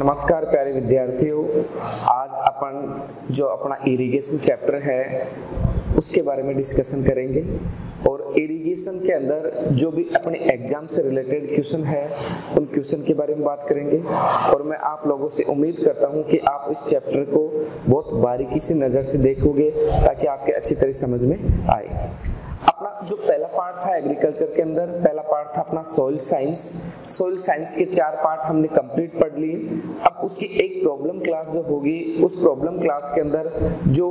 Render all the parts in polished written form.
नमस्कार प्यारे विद्यार्थियों, आज अपन जो अपना इरिगेशन चैप्टर है उसके बारे में डिस्कशन करेंगे। और इरिगेशन के अंदर जो भी अपने एग्जाम से रिलेटेड क्वेश्चन है उन क्वेश्चन के बारे में बात करेंगे। और मैं आप लोगों से उम्मीद करता हूं कि आप इस चैप्टर को बहुत बारीकी से नज़र से देखोगे ताकि आपके अच्छी तरह समझ में आए। अपना जो पहला पार्ट था एग्रीकल्चर के अंदर, पहला पार्ट था अपना सॉइल साइंस। सॉइल साइंस के 4 पार्ट हमने कंप्लीट पढ़ लिए। अब उसकी एक प्रॉब्लम क्लास जो होगी, उस प्रॉब्लम क्लास के अंदर जो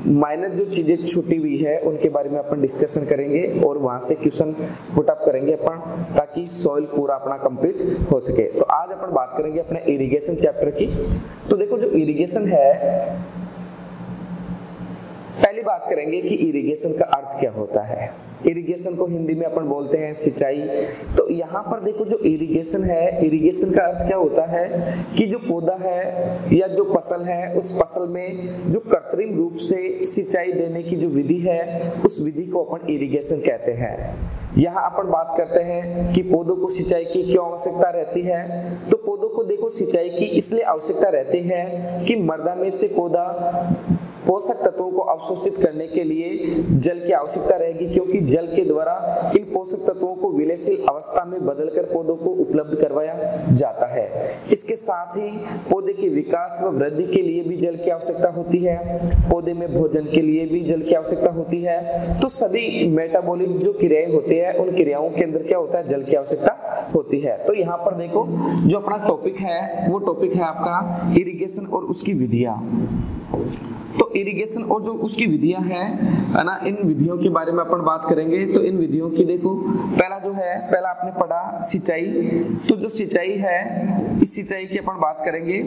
माइनर जो चीजें छूटी हुई है उनके बारे में अपन डिस्कशन करेंगे और वहां से क्वेश्चन पुट अप करेंगे अपन, ताकि सॉइल पूरा अपना कंप्लीट हो सके। तो आज अपन बात करेंगे अपने इरिगेशन चैप्टर की। तो देखो, जो इरिगेशन है, पहली बात करेंगे कि इरिगेशन का अर्थ क्या होता है। इरिगेशन को हिंदी में अपन बोलते हैं सिंचाई। तो यहाँ पर देखो, जो इरिगेशन है, इरिगेशन का अर्थ क्या होता है कि जो पौधा है या जो फसल है, उस फसल में जो कृत्रिम रूप से सिंचाई देने की जो विधि है, उस विधि को अपन इरिगेशन कहते हैं। यहाँ अपन बात करते हैं कि पौधों को सिंचाई की क्यों आवश्यकता रहती है। तो पौधों को देखो सिंचाई की इसलिए आवश्यकता रहती है कि मृदा में से पौधा पोषक तत्वों को अवशोषित करने के लिए जल की आवश्यकता रहेगी, क्योंकि जल के द्वारा इन पोषक तत्वों को विलयशील अवस्था में बदलकर पौधों को उपलब्ध करवाया जाता है। इसके साथ ही पौधे के विकास व वृद्धि के लिए भी जल की आवश्यकता होती है। पौधे में भोजन के लिए भी जल की आवश्यकता होती है। तो सभी मेटाबॉलिक जो क्रियाएं होती है, उन क्रियाओं के अंदर क्या होता है, जल की आवश्यकता होती है। तो यहाँ पर देखो, जो अपना टॉपिक है वो टॉपिक है आपका इरिगेशन और उसकी विधियां। तो इरिगेशन और जो उसकी विधियां है ना, इन विधियों के बारे में अपन बात करेंगे। तो इन विधियों की देखो, पहला जो है, पहला आपने पढ़ा सिंचाई। तो जो सिंचाई है, इस सिंचाई की अपन बात करेंगे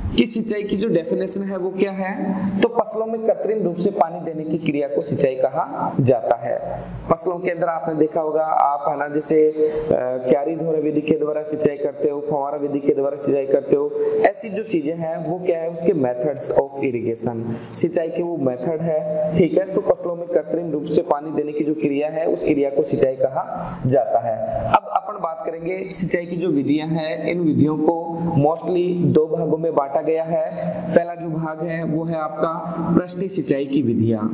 कि सिंचाई की जो डेफिनेशन है वो क्या है। तो फसलों में कृत्रिम रूप से पानी देने की क्रिया को सिंचाई कहा जाता है। फसलों के अंदर आपने देखा होगा, आप है ना, जैसे क्यारी धोरा विधि के द्वारा सिंचाई करते हो, फव्वारा विधि के द्वारा सिंचाई करते हो। ऐसी जो चीजें हैं वो क्या है, उसके मेथड्स ऑफ इरिगेशन, सिंचाई के वो मेथड है। ठीक है, तो फसलों में कृत्रिम रूप से पानी देने की जो क्रिया है, उस क्रिया को सिंचाई कहा जाता है। अब अपन बात करेंगे सिंचाई की जो विधियां हैं। इन विधियों को मोस्टली 2 भागों में बांटा गया है। पहला जो भाग है वो है आपका पृष्ठीय सिंचाई की विधियां।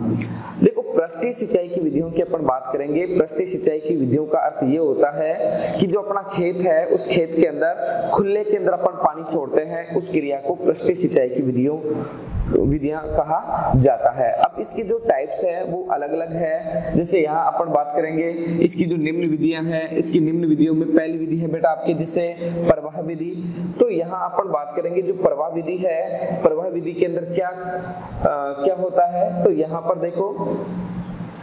देखो, पृष्ठीय सिंचाई की विधियों की अपन बात करेंगे। पृष्ठीय सिंचाई की विधियों का अर्थ ये होता है कि जो अपना खेत है, उस खेत के अंदर खुले के अंदर अपन पानी छोड़ते हैं, उस क्रिया को पृष्ठीय सिंचाई की विधियां कहा जाता है। अब इसकी जो टाइप्स है वो अलग अलग है। जैसे यहाँ अपन बात करेंगे इसकी जो निम्न विधियां हैं, इसकी निम्न विधियों में पहली विधि है बेटा आपके जिसे प्रवाह विधि। तो यहाँ अपन बात करेंगे जो प्रवाह विधि है, प्रवाह विधि के अंदर क्या होता है। तो यहाँ पर देखो,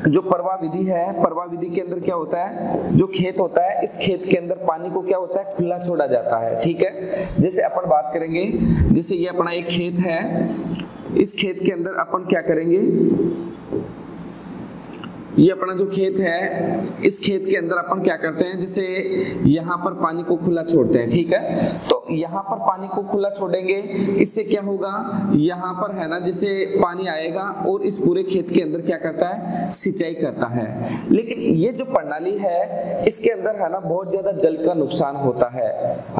जो प्रवाह विधि है, प्रवाह विधि के अंदर क्या होता है, जो खेत होता है, इस खेत के अंदर पानी को क्या होता है, खुला छोड़ा जाता है। ठीक है, जैसे अपन बात करेंगे, जैसे ये अपना एक खेत है, इस खेत के अंदर अपन क्या करेंगे, ये अपना जो खेत है, इस खेत के अंदर अपन क्या करते हैं, जैसे यहाँ पर पानी को खुला छोड़ते हैं। ठीक है, तो यहाँ पर पानी को खुला छोड़ेंगे, इससे क्या होगा, यहाँ पर है ना, जैसे पानी आएगा और इस पूरे खेत के अंदर क्या करता है, सिंचाई करता है। लेकिन ये जो प्रणाली है, इसके अंदर है ना बहुत ज्यादा जल का नुकसान होता है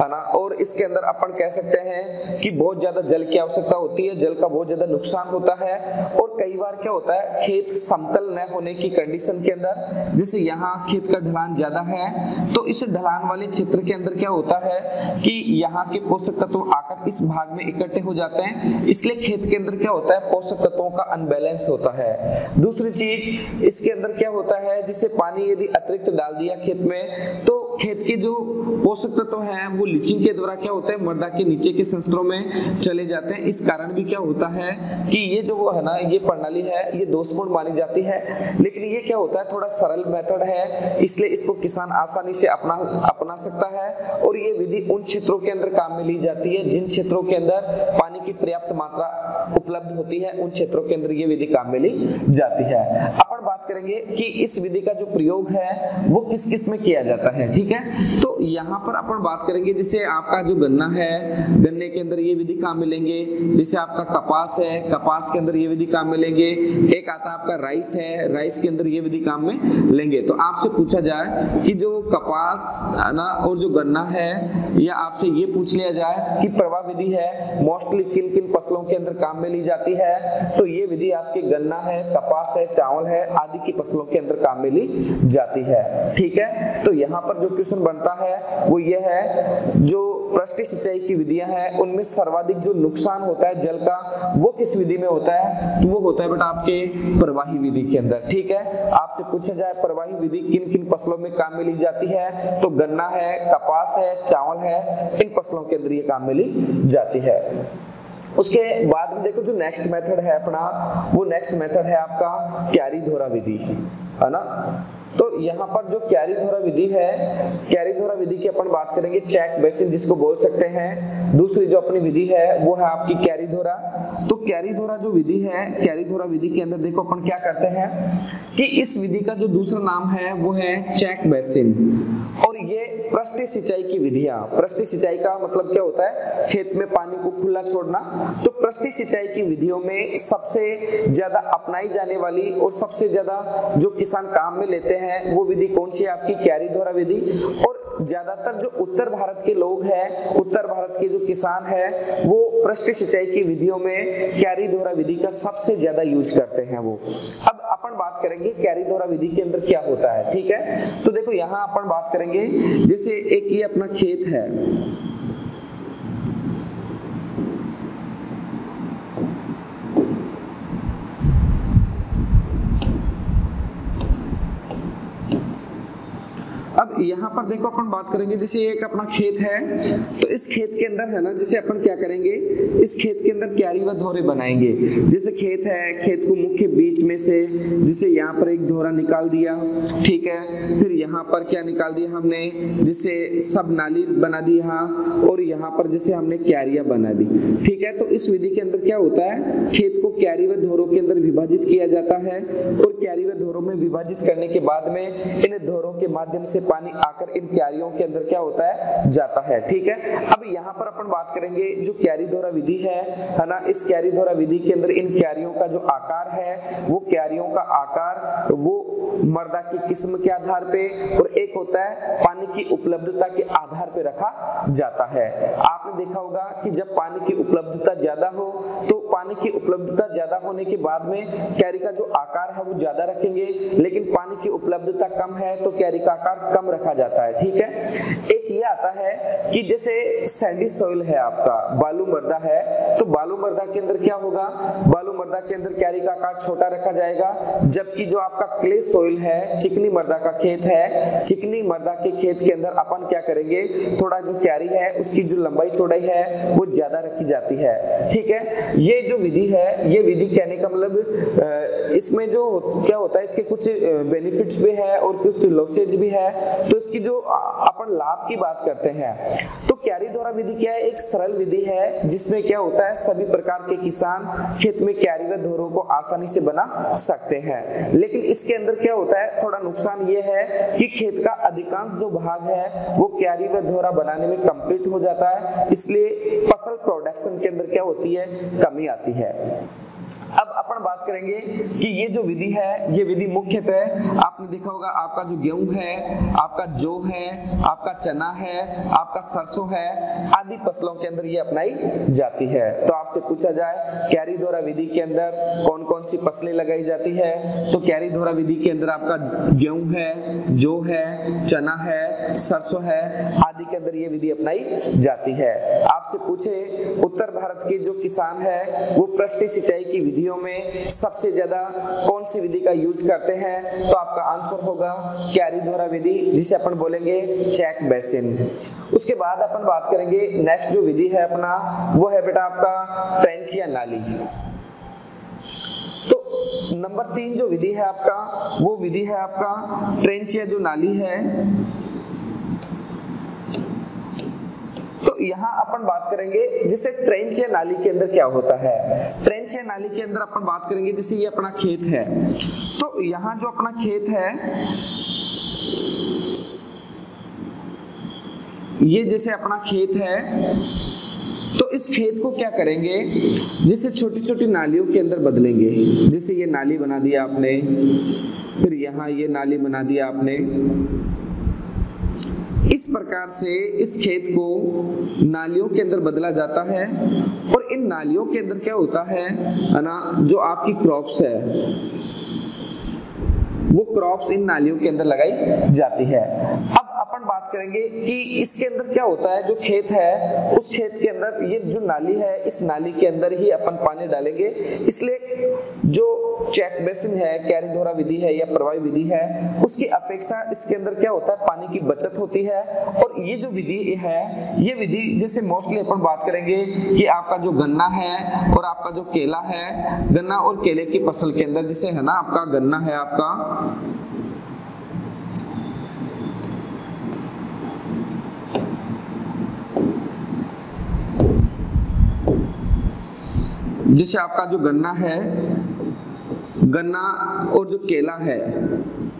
ना। और इसके अंदर अपन कह सकते हैं कि बहुत ज्यादा जल की आवश्यकता होती है, जल का बहुत ज्यादा नुकसान होता है। और कई बार क्या होता है, खेत समतल न होने की कंडीशन के अंदर, जैसे यहाँ खेत का ढलान ज्यादा है, तो इस ढलान वाले क्षेत्र के अंदर क्या होता है कि यहाँ के पोषक तत्व आकर इस भाग में इकट्ठे हो जाते हैं, इसलिए खेत के अंदर क्या होता है, पोषक तत्वों का अनबैलेंस होता है। दूसरी चीज इसके अंदर क्या होता है, जिससे पानी यदि अतिरिक्त डाल दिया खेत में, तो खेत के जो पोषक तत्व हैं वो लीचिंग के द्वारा क्या होता है, मृदा के नीचे के संस्तरों में चले जाते हैं। इस कारण भी क्या होता है कि ये जो है ना, ये प्रणाली है, ये दोषपूर्ण मानी जाती है। लेकिन ये क्या होता है, थोड़ा सरल मेथड है, इसलिए इसको किसान आसानी से अपना सकता है। और ये विधि उन क्षेत्रों के अंदर काम में ली जाती है जिन क्षेत्रों के अंदर पानी की पर्याप्त मात्रा उपलब्ध होती है, उन क्षेत्रों के अंदर ये विधि काम में ली जाती है। अपन बात करेंगे कि इस विधि का जो प्रयोग है वो किस किस में किया जाता है। ठीक है, तो यहाँ पर अपन बात करेंगे जैसे आपका जो गन्ना है, गन्ने के अंदर ये विधि काम मिलेंगे। जैसे आपका कपास है, कपास के अंदर ये विधि काम मिलेंगे। एक आता है आपका राइस है, राइस के अंदर ये विधि काम में लेंगे। तो आपसे पूछा जाए कि जो कपास है ना और जो गन्ना है, या आपसे ये पूछ लिया जाए कि प्रवाह विधि है मोस्टली किन किन फसलों के अंदर काम में ली जाती है, तो ये विधि आपके गन्ना है, कपास है, चावल है आदि की फसलों के अंदर काम में ली जाती है। ठीक है, तो यहाँ पर जो क्वेश्चन बनता है वो ये है, जो पृष्ठीय सिंचाई की विधियां हैं उनमें सर्वाधिक जो नुकसान होता है जल का वो किस विधि में होता है, तो वो होता है बेटा आपके प्रवाही विधि के अंदर। ठीक है, आपसे पूछा जाए प्रवाही विधि किन किन फसलों में काम में ली जाती है, तो गन्ना है, कपास है, चावल है, इन फसलों के अंदर ये काम में ली जाती है। उसके बाद में देखो जो नेक्स्ट मेथड है अपना, वो नेक्स्ट मेथड है आपका क्यारी धोरा विधि, है ना। तो यहाँ पर जो क्यारी धोरा विधि है, क्यारी धोरा विधि की अपन बात करेंगे, चेक बेसिन जिसको बोल सकते हैं। दूसरी जो अपनी विधि है वो है आपकी क्यारी धोरा। तो क्यारी धोरा जो विधि है, क्यारी धोरा विधि के अंदर देखो अपन क्या करते हैं कि इस विधि का जो दूसरा नाम है वो है चेक बेसिन, और ये पृष्ठीय सिंचाई की विधियां। पृष्ठीय सिंचाई का मतलब क्या होता है, खेत में पानी को खुला छोड़ना। तो पृष्ठीय सिंचाई की विधियों में सबसे ज्यादा अपनाई जाने वाली और सबसे ज्यादा जो किसान काम में लेते हैं वो विधि कौन सी है, आपकी क्यारी धोरा विधि। और ज्यादातर जो उत्तर भारत के लोग हैं, उत्तर भारत के जो किसान हैं, वो पृष्ठीय सिंचाई की विधियों में क्यारी धोरा विधि का सबसे ज्यादा यूज करते हैं वो। अब अपन बात करेंगे क्यारी धोरा विधि के अंदर क्या होता है। ठीक है, तो देखो यहाँ अपन बात करेंगे जैसे एक ये अपना खेत है, अब यहाँ पर देखो अपन बात करेंगे जैसे एक अपना खेत है, तो इस खेत के अंदर है ना, जैसे अपन क्या करेंगे, इस खेत के अंदर क्यारी व धोरे बनाएंगे। जैसे खेत है, खेत को मुख्य बीच में से जैसे यहाँ पर एक धोरा निकाल दिया। ठीक है, फिर यहाँ पर क्या निकाल दिया हमने, जैसे सब नाली बना दी यहाँ, और यहाँ पर जैसे हमने क्यारियां बना दी। ठीक है, तो इस विधि के अंदर क्या होता है, खेत को क्यारी व धोरों के अंदर विभाजित किया जाता है, और क्यारी व धोरों में विभाजित करने के बाद में इन धोरों के माध्यम से पानी आकर इन क्यारियों के अंदर क्या होता है, जाता है। ठीक है, अब यहाँ पर अपन बात करेंगे जो क्यारी धोरा विधि है ना, इस क्यारी धोरा विधि के अंदर इन क्यारियों का जो आकार है, वो क्यारियों का आकार वो मृदा की किस्म के आधार पे, और एक होता है पानी की उपलब्धता के आधार पे रखा जाता है। आपने देखा होगा कि जब पानी की उपलब्धता ज्यादा हो, तो पानी की उपलब्धता ज्यादा होने के बाद में क्यारी का जो आकार है वो ज्यादा रखेंगे, लेकिन पानी की उपलब्धता कम है तो क्यारी का आकार कम रखा जाता है। ठीक है, एक ये आता है कि जैसे सैंडी सॉइल है आपका, बालू मृदा है, तो बालू मृदा के अंदर क्या होगा, बालू मृदा के अंदर क्यारी का आकार छोटा रखा जाएगा। जबकि जो आपका क्ले सॉइल है, चिकनी मृदा का खेत है, चिकनी मृदा के खेत के अंदर अपन क्या करेंगे, थोड़ा जो क्यारी है उसकी जो लंबाई चौड़ाई है वो ज्यादा रखी जाती है। ठीक है, ये जो विधि है, ये विधि कहने का मतलब इसमें जो क्या होता है, इसके कुछ बेनिफिट्स भी है और कुछ लॉसेज भी है। तो इसकी जो अपन लाभ की बात करते हैं, तो क्यारी धोरा विधि क्या है, एक सरल विधि है जिसमें क्या होता है, सभी प्रकार के किसान खेत में क्यारी व धोरों को आसानी से बना सकते हैं। लेकिन इसके अंदर क्या होता है, थोड़ा नुकसान ये है कि खेत का अधिकांश जो भाग है वो क्यारी व धोरा बनाने में कंप्लीट हो जाता है, इसलिए फसल प्रोडक्शन के अंदर क्या होती है, कमी आती है। अब अपन बात करेंगे कि ये जो विधि है, ये विधि मुख्यतः आपने देखा होगा, आपका जो गेहूं है, आपका जौ है, आपका चना है, आपका सरसों है आदि फसलों के अंदर ये अपनाई जाती है। तो आपसे पूछा जाए क्यारी धोरा विधि के अंदर कौन कौन सी फसलें लगाई जाती है, तो क्यारी धोरा विधि के अंदर आपका गेहूं है, जौ है, चना है, सरसों है आदि के अंदर ये विधि अपनाई जाती है। आपसे पूछे उत्तर भारत के जो किसान है वो पृष्ठीय सिंचाई की विधियों में सबसे ज्यादा कौन सी विधि का यूज करते हैं, तो आपका आंसर होगा क्यारी धोरा विधि, जिसे अपन बोलेंगे चेक बेसिन। उसके बाद अपन बात करेंगे नेक्स्ट जो विधि है अपना, वो है बेटा आपका ट्रेंच या नाली। तो नंबर 3 जो विधि है आपका, वो विधि है आपका ट्रेंच या जो नाली है। तो यहाँ अपन बात करेंगे जैसे ट्रेंच या नाली के अंदर क्या होता है। ट्रेंच या नाली के अंदर अपन बात करेंगे जैसे ये अपना खेत है, तो यहाँ जो अपना खेत है, ये जैसे अपना खेत है, तो इस खेत को क्या करेंगे, जिसे छोटी छोटी नालियों के अंदर बदलेंगे। जैसे ये नाली बना दिया आपने, फिर यहाँ ये नाली बना दिया आपने। इस प्रकार से इस खेत को नालियों के अंदर बदला जाता है, और इन नालियों के अंदर क्या होता है ना, जो आपकी क्रॉप्स है वो क्रॉप्स इन नालियों के अंदर लगाई जाती है। अब अपन बात करेंगे कि इसके अंदर क्या होता है, जो खेत है उस खेत के अंदर ये जो नाली है, इस नाली के अंदर ही अपन पानी डालेंगे। इसलिए जो चेक बेसिन है, कैरीधोरा विधि है या प्रवाही विधि है, उसकी अपेक्षा इसके अंदर क्या होता है, पानी की बचत होती है। और ये जो विधि है, ये विधि जैसे मोस्टली अपन बात करेंगे कि आपका जो गन्ना है और आपका जो केला है, गन्ना और केले की फसल के अंदर जैसे है ना, आपका गन्ना है आपका, जैसे आपका जो गन्ना है, गन्ना और जो केला है,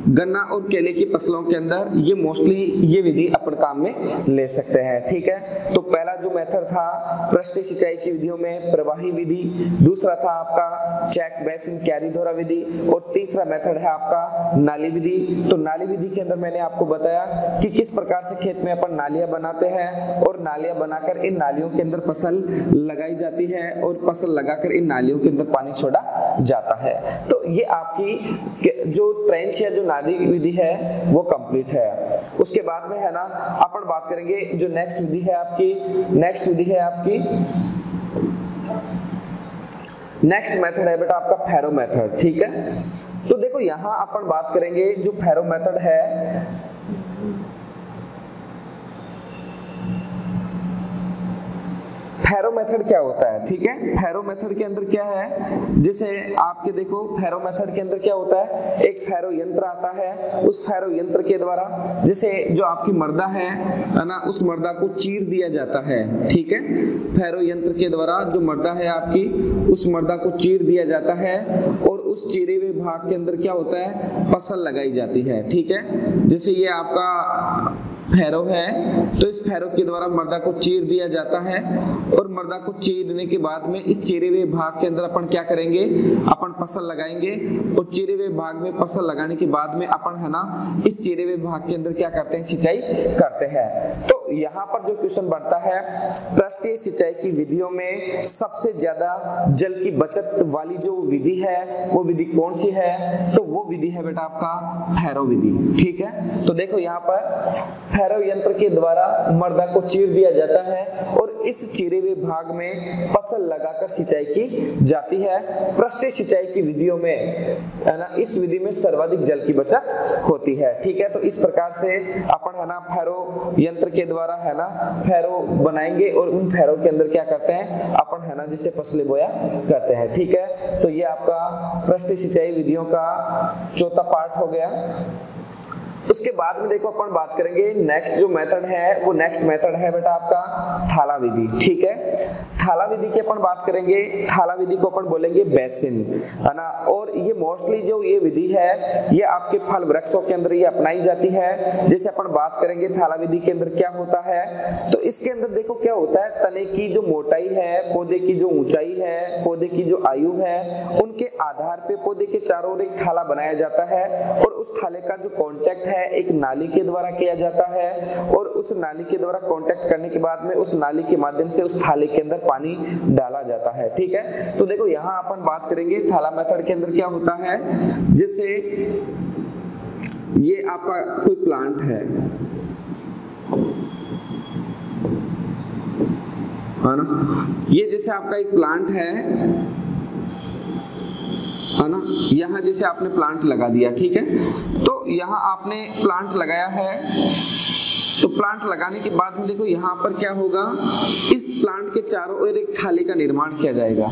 गन्ना और केले की फसलों के अंदर ये मोस्टली ये विधि अपन काम में ले सकते हैं। ठीक है, तो पहला जो मेथड था पृष्ठीय सिंचाई की विधियों में प्रवाही विधि, दूसरा था आपका चेक बेसिन कैरीधोरा विधि, और तीसरा मेथड है आपका नाली विधि। तो नाली विधि के अंदर मैंने आपको बताया कि किस प्रकार से खेत में अपन नालियां बनाते हैं, और नालियां बनाकर इन नालियों के अंदर फसल लगाई जाती है, और फसल लगाकर इन नालियों के अंदर पानी छोड़ा जाता है। तो ये आपकी जो ट्रेंच या जो नाली विधि है वो कंप्लीट है। उसके बाद में है ना, अपन बात करेंगे जो नेक्स्ट विधि है आपकी, नेक्स्ट विधि है आपकी, नेक्स्ट मेथड है बेटा आपका फैरो मेथड। ठीक है, तो देखो यहां अपन बात करेंगे जो फैरो मेथड है, फैरो मेथड क्या होता है। ठीक है, फैरो मेथड के अंदर क्या है, जैसे आपके देखो फैरो मेथड के अंदर क्या होता है, एक फैरो यंत्र आता है, उस फैरो यंत्र के द्वारा जैसे जो आपकी मर्दा है ना, उस मर्दा को चीर दिया जाता है। ठीक है, फैरो यंत्र के द्वारा जो मर्दा है आपकी, उस मर्दा को चीर दिया जाता है, और उस चीरे हुए भाग के अंदर क्या होता है, फसल लगाई जाती है। ठीक है, जैसे ये आपका फैरो है, तो इस फैरो के द्वारा मर्दा को चीर दिया जाता है, और मर्दा को चीरने के बाद में इस चीरे हुए भाग के अंदर अपन क्या करेंगे, अपन फसल लगाएंगे, और चीरे हुए भाग में फसल लगाने के बाद में अपन है ना, इस चीरे हुए भाग के अंदर क्या करते हैं, सिंचाई करते हैं। तो यहाँ पर जो क्वेश्चन बनता है, पृष्ठीय सिंचाई की विधियों में सबसे ज्यादा जल की बचत वाली जो विधि है वो विधि कौन सी है, तो वो विधि है बेटा आपका फैरो विधि। ठीक है, तो देखो यहाँ पर फैरो यंत्र के द्वारा मर्दा को चीर दिया जाता है, और इस चीरे हुए भाग में फसल लगाकर सिंचाई की जाती है। पृष्ठीय सिंचाई की विधियों में है ना, इस विधि में सर्वाधिक जल की बचत होती है। ठीक है, तो इस प्रकार से अपन है ना फैरो यंत्र के द्वारा है ना फैरो बनाएंगे, और उन फैरो के अंदर क्या करते हैं अपन है ना, जिससे फसलें बोया करते हैं। ठीक है, तो ये आपका पृष्ठीय सिंचाई विधियों का चौथा पार्ट हो गया। उसके बाद में देखो अपन बात करेंगे नेक्स्ट जो मेथड है, वो नेक्स्ट मेथड है बेटा आपका थाला विधि। ठीक है, थाला विधि की अपन बात करेंगे, थाला विधि को अपन बोलेंगे बेसिन, है ना। और ये मोस्टली जो ये विधि है ये आपके फल वृक्षों के अंदर ये अपनाई जाती है। जैसे अपन बात करेंगे थाला विधि के अंदर क्या होता है, तो इसके अंदर देखो क्या होता है, तने की जो मोटाई है, पौधे की जो ऊंचाई है, पौधे की जो आयु है, उनके आधार पे पौधे के चारों ओर एक थाला बनाया जाता है, और उस थाले का जो कॉन्टेक्ट है एक नाली के द्वारा किया जाता है, और उस नाली के द्वारा कांटेक्ट करने के बाद में उस नाली के माध्यम से उस थाले के अंदर पानी डाला जाता है। ठीक है, तो देखो यहाँ अपन बात करेंगे थाला मेथड के अंदर क्या होता है। जैसे ये आपका कोई प्लांट है ना, ये जैसे आपका एक प्लांट है ना, यहाँ जैसे आपने प्लांट लगा दिया। ठीक है, तो यहाँ आपने प्लांट लगाया है, तो प्लांट लगाने के बाद में देखो यहाँ पर क्या होगा, इस प्लांट के चारों ओर एक थाली का निर्माण किया जाएगा,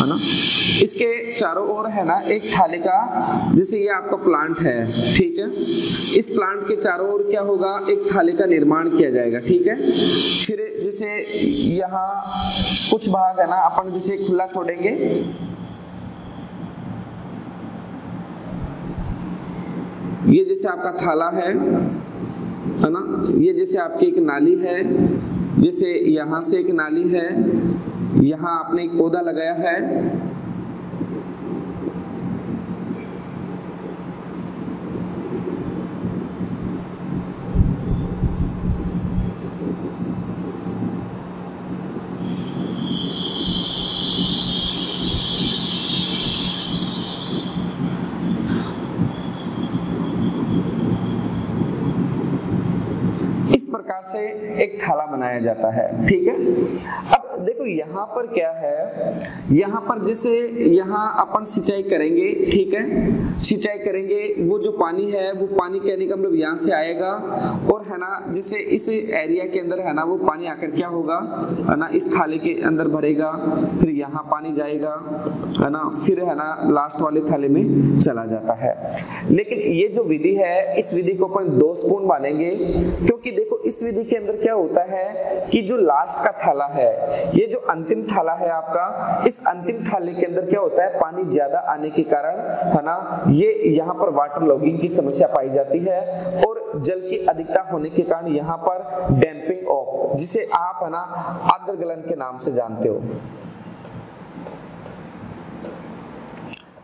है ना। इसके चारों ओर है ना एक थाली का, जैसे ये आपका प्लांट है, ठीक है, इस प्लांट के चारों ओर क्या होगा, एक थाली का निर्माण किया जाएगा, ठीक है। फिर जैसे यहाँ कुछ भाग है ना अपन जैसे खुला छोड़ेंगे, ये जैसे आपका थाला है ना, ये जैसे आपकी एक नाली है, जैसे यहाँ से एक नाली है, यहाँ आपने एक पौधा लगाया है, प्रकार से एक थाला बनाया जाता है, ठीक है। अब देखो यहाँ पर क्या है, यहाँ पर जैसे यहाँ अपन सिंचाई करेंगे, ठीक है, सिंचाई करेंगे, वो जो पानी है वो पानी कहने का मतलब यहाँ से आएगा और है ना जैसे इस एरिया के अंदर है ना वो पानी आकर क्या होगा है ना इस थाले के अंदर भरेगा, फिर यहाँ पानी जाएगा है ना, फिर है ना लास्ट वाले थाले में चला जाता है। लेकिन ये जो विधि है, इस विधि को अपन दोषपूर्ण मानेंगे, क्योंकि देखो इस विधि के अंदर क्या होता है कि जो लास्ट का थाला है, ये जो अंतिम थाला है आपका, इस अंतिम थाले के अंदर क्या होता है, पानी ज्यादा आने के कारण है ना ये यहाँ पर वाटर लॉगिंग की समस्या पाई जाती है और जल की अधिकता होने के कारण यहाँ पर डैम्पिंग ऑफ, जिसे आप है ना आर्द्र गलन के नाम से जानते हो,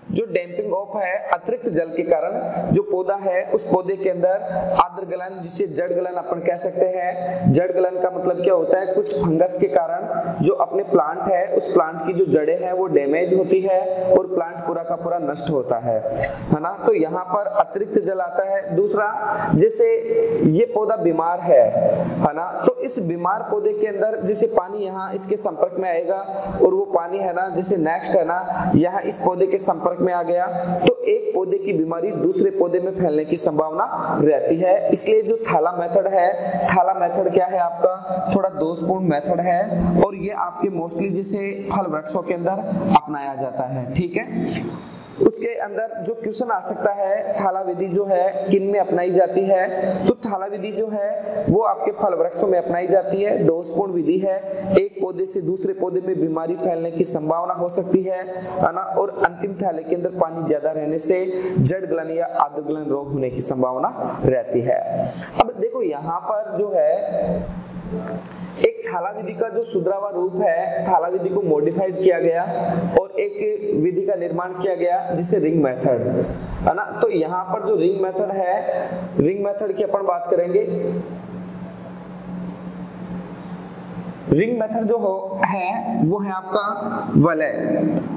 जो डैम्पिंग ऑफ है, अतिरिक्त जल के कारण जो पौधा है उस पौधे के अंदर आर्द्र गलन, जिसे जड़ गलन अपन कह सकते हैं। जड़ गलन का मतलब क्या होता है, कुछ फंगस के कारण जो अपने प्लांट है उस प्लांट की जो जड़ें हैं वो डैमेज होती है और प्लांट पूरा का पूरा नष्ट होता है ना। तो यहाँ पर अतिरिक्त जल आता है। दूसरा, जैसे ये पौधा बीमार है ना, तो इस बीमार पौधे के अंदर जैसे पानी यहाँ इसके संपर्क में आएगा और वो पानी है ना जैसे नेक्स्ट है ना यहाँ इस पौधे के संपर्क में आ गया, तो एक पौधे की बीमारी दूसरे पौधे में फैलने की संभावना रहती है। इसलिए जो थाला मेथड है, थाला मेथड क्या है आपका, थोड़ा दोषपूर्ण मेथड है और ये आपके मोस्टली जैसे फल वृक्षों के अंदर अपनाया जाता है, ठीक है। उसके अंदर जो क्वेश्चन आ सकता है, थाला विधि जो है किन में अपनाई जाती है, तो थाला विधि जो है वो आपके फल वृक्षों में अपनाई जाती है, दोषपूर्ण विधि है। एक पौधे से दूसरे पौधे में बीमारी फैलने की संभावना हो सकती है ना, और अंतिम थाले के अंदर पानी ज्यादा रहने से जड़ गलन या आर्द्र गलन रोग होने की संभावना रहती है। अब देखो यहाँ पर जो है एक थाला विधि का जो सुधरा हुआ रूप है, थाला विधि को मॉडिफाइड किया गया और एक विधि का निर्माण किया गया जिसे रिंग मेथड है ना। तो यहाँ पर जो रिंग मेथड है, रिंग मेथड की अपन बात करेंगे। रिंग मेथड जो है वो है आपका वलय।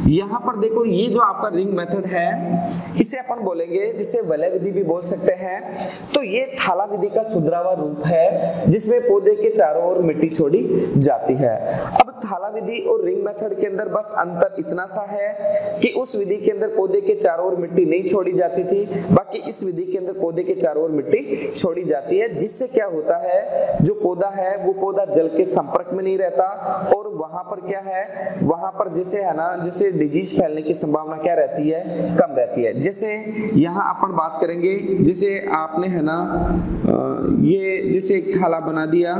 यहाँ पर देखो ये जो आपका रिंग मेथड है इसे अपन बोलेंगे, जिसे वलय विधि भी बोल सकते हैं। तो ये थाला विधि का सुधरा हुआ रूप है जिसमें पौधे के चारों ओर मिट्टी छोड़ी जाती है। अब थाला विधि और रिंग मेथड के अंदर बस अंतर इतना सा है कि उस विधि के अंदर पौधे के चारों ओर मिट्टी नहीं छोड़ी जाती थी, बाकी इस विधि के अंदर पौधे के चारों ओर मिट्टी छोड़ी जाती है, जिससे क्या होता है जो पौधा है वो पौधा जल के संपर्क में नहीं रहता और वहां पर क्या है, वहां पर जैसे है ना जैसे डिजीज फैलने की संभावना क्या रहती है, कम रहती है। जैसे यहाँ अपन बात करेंगे, जैसे आपने है ना ये जैसे एक थाला बना दिया,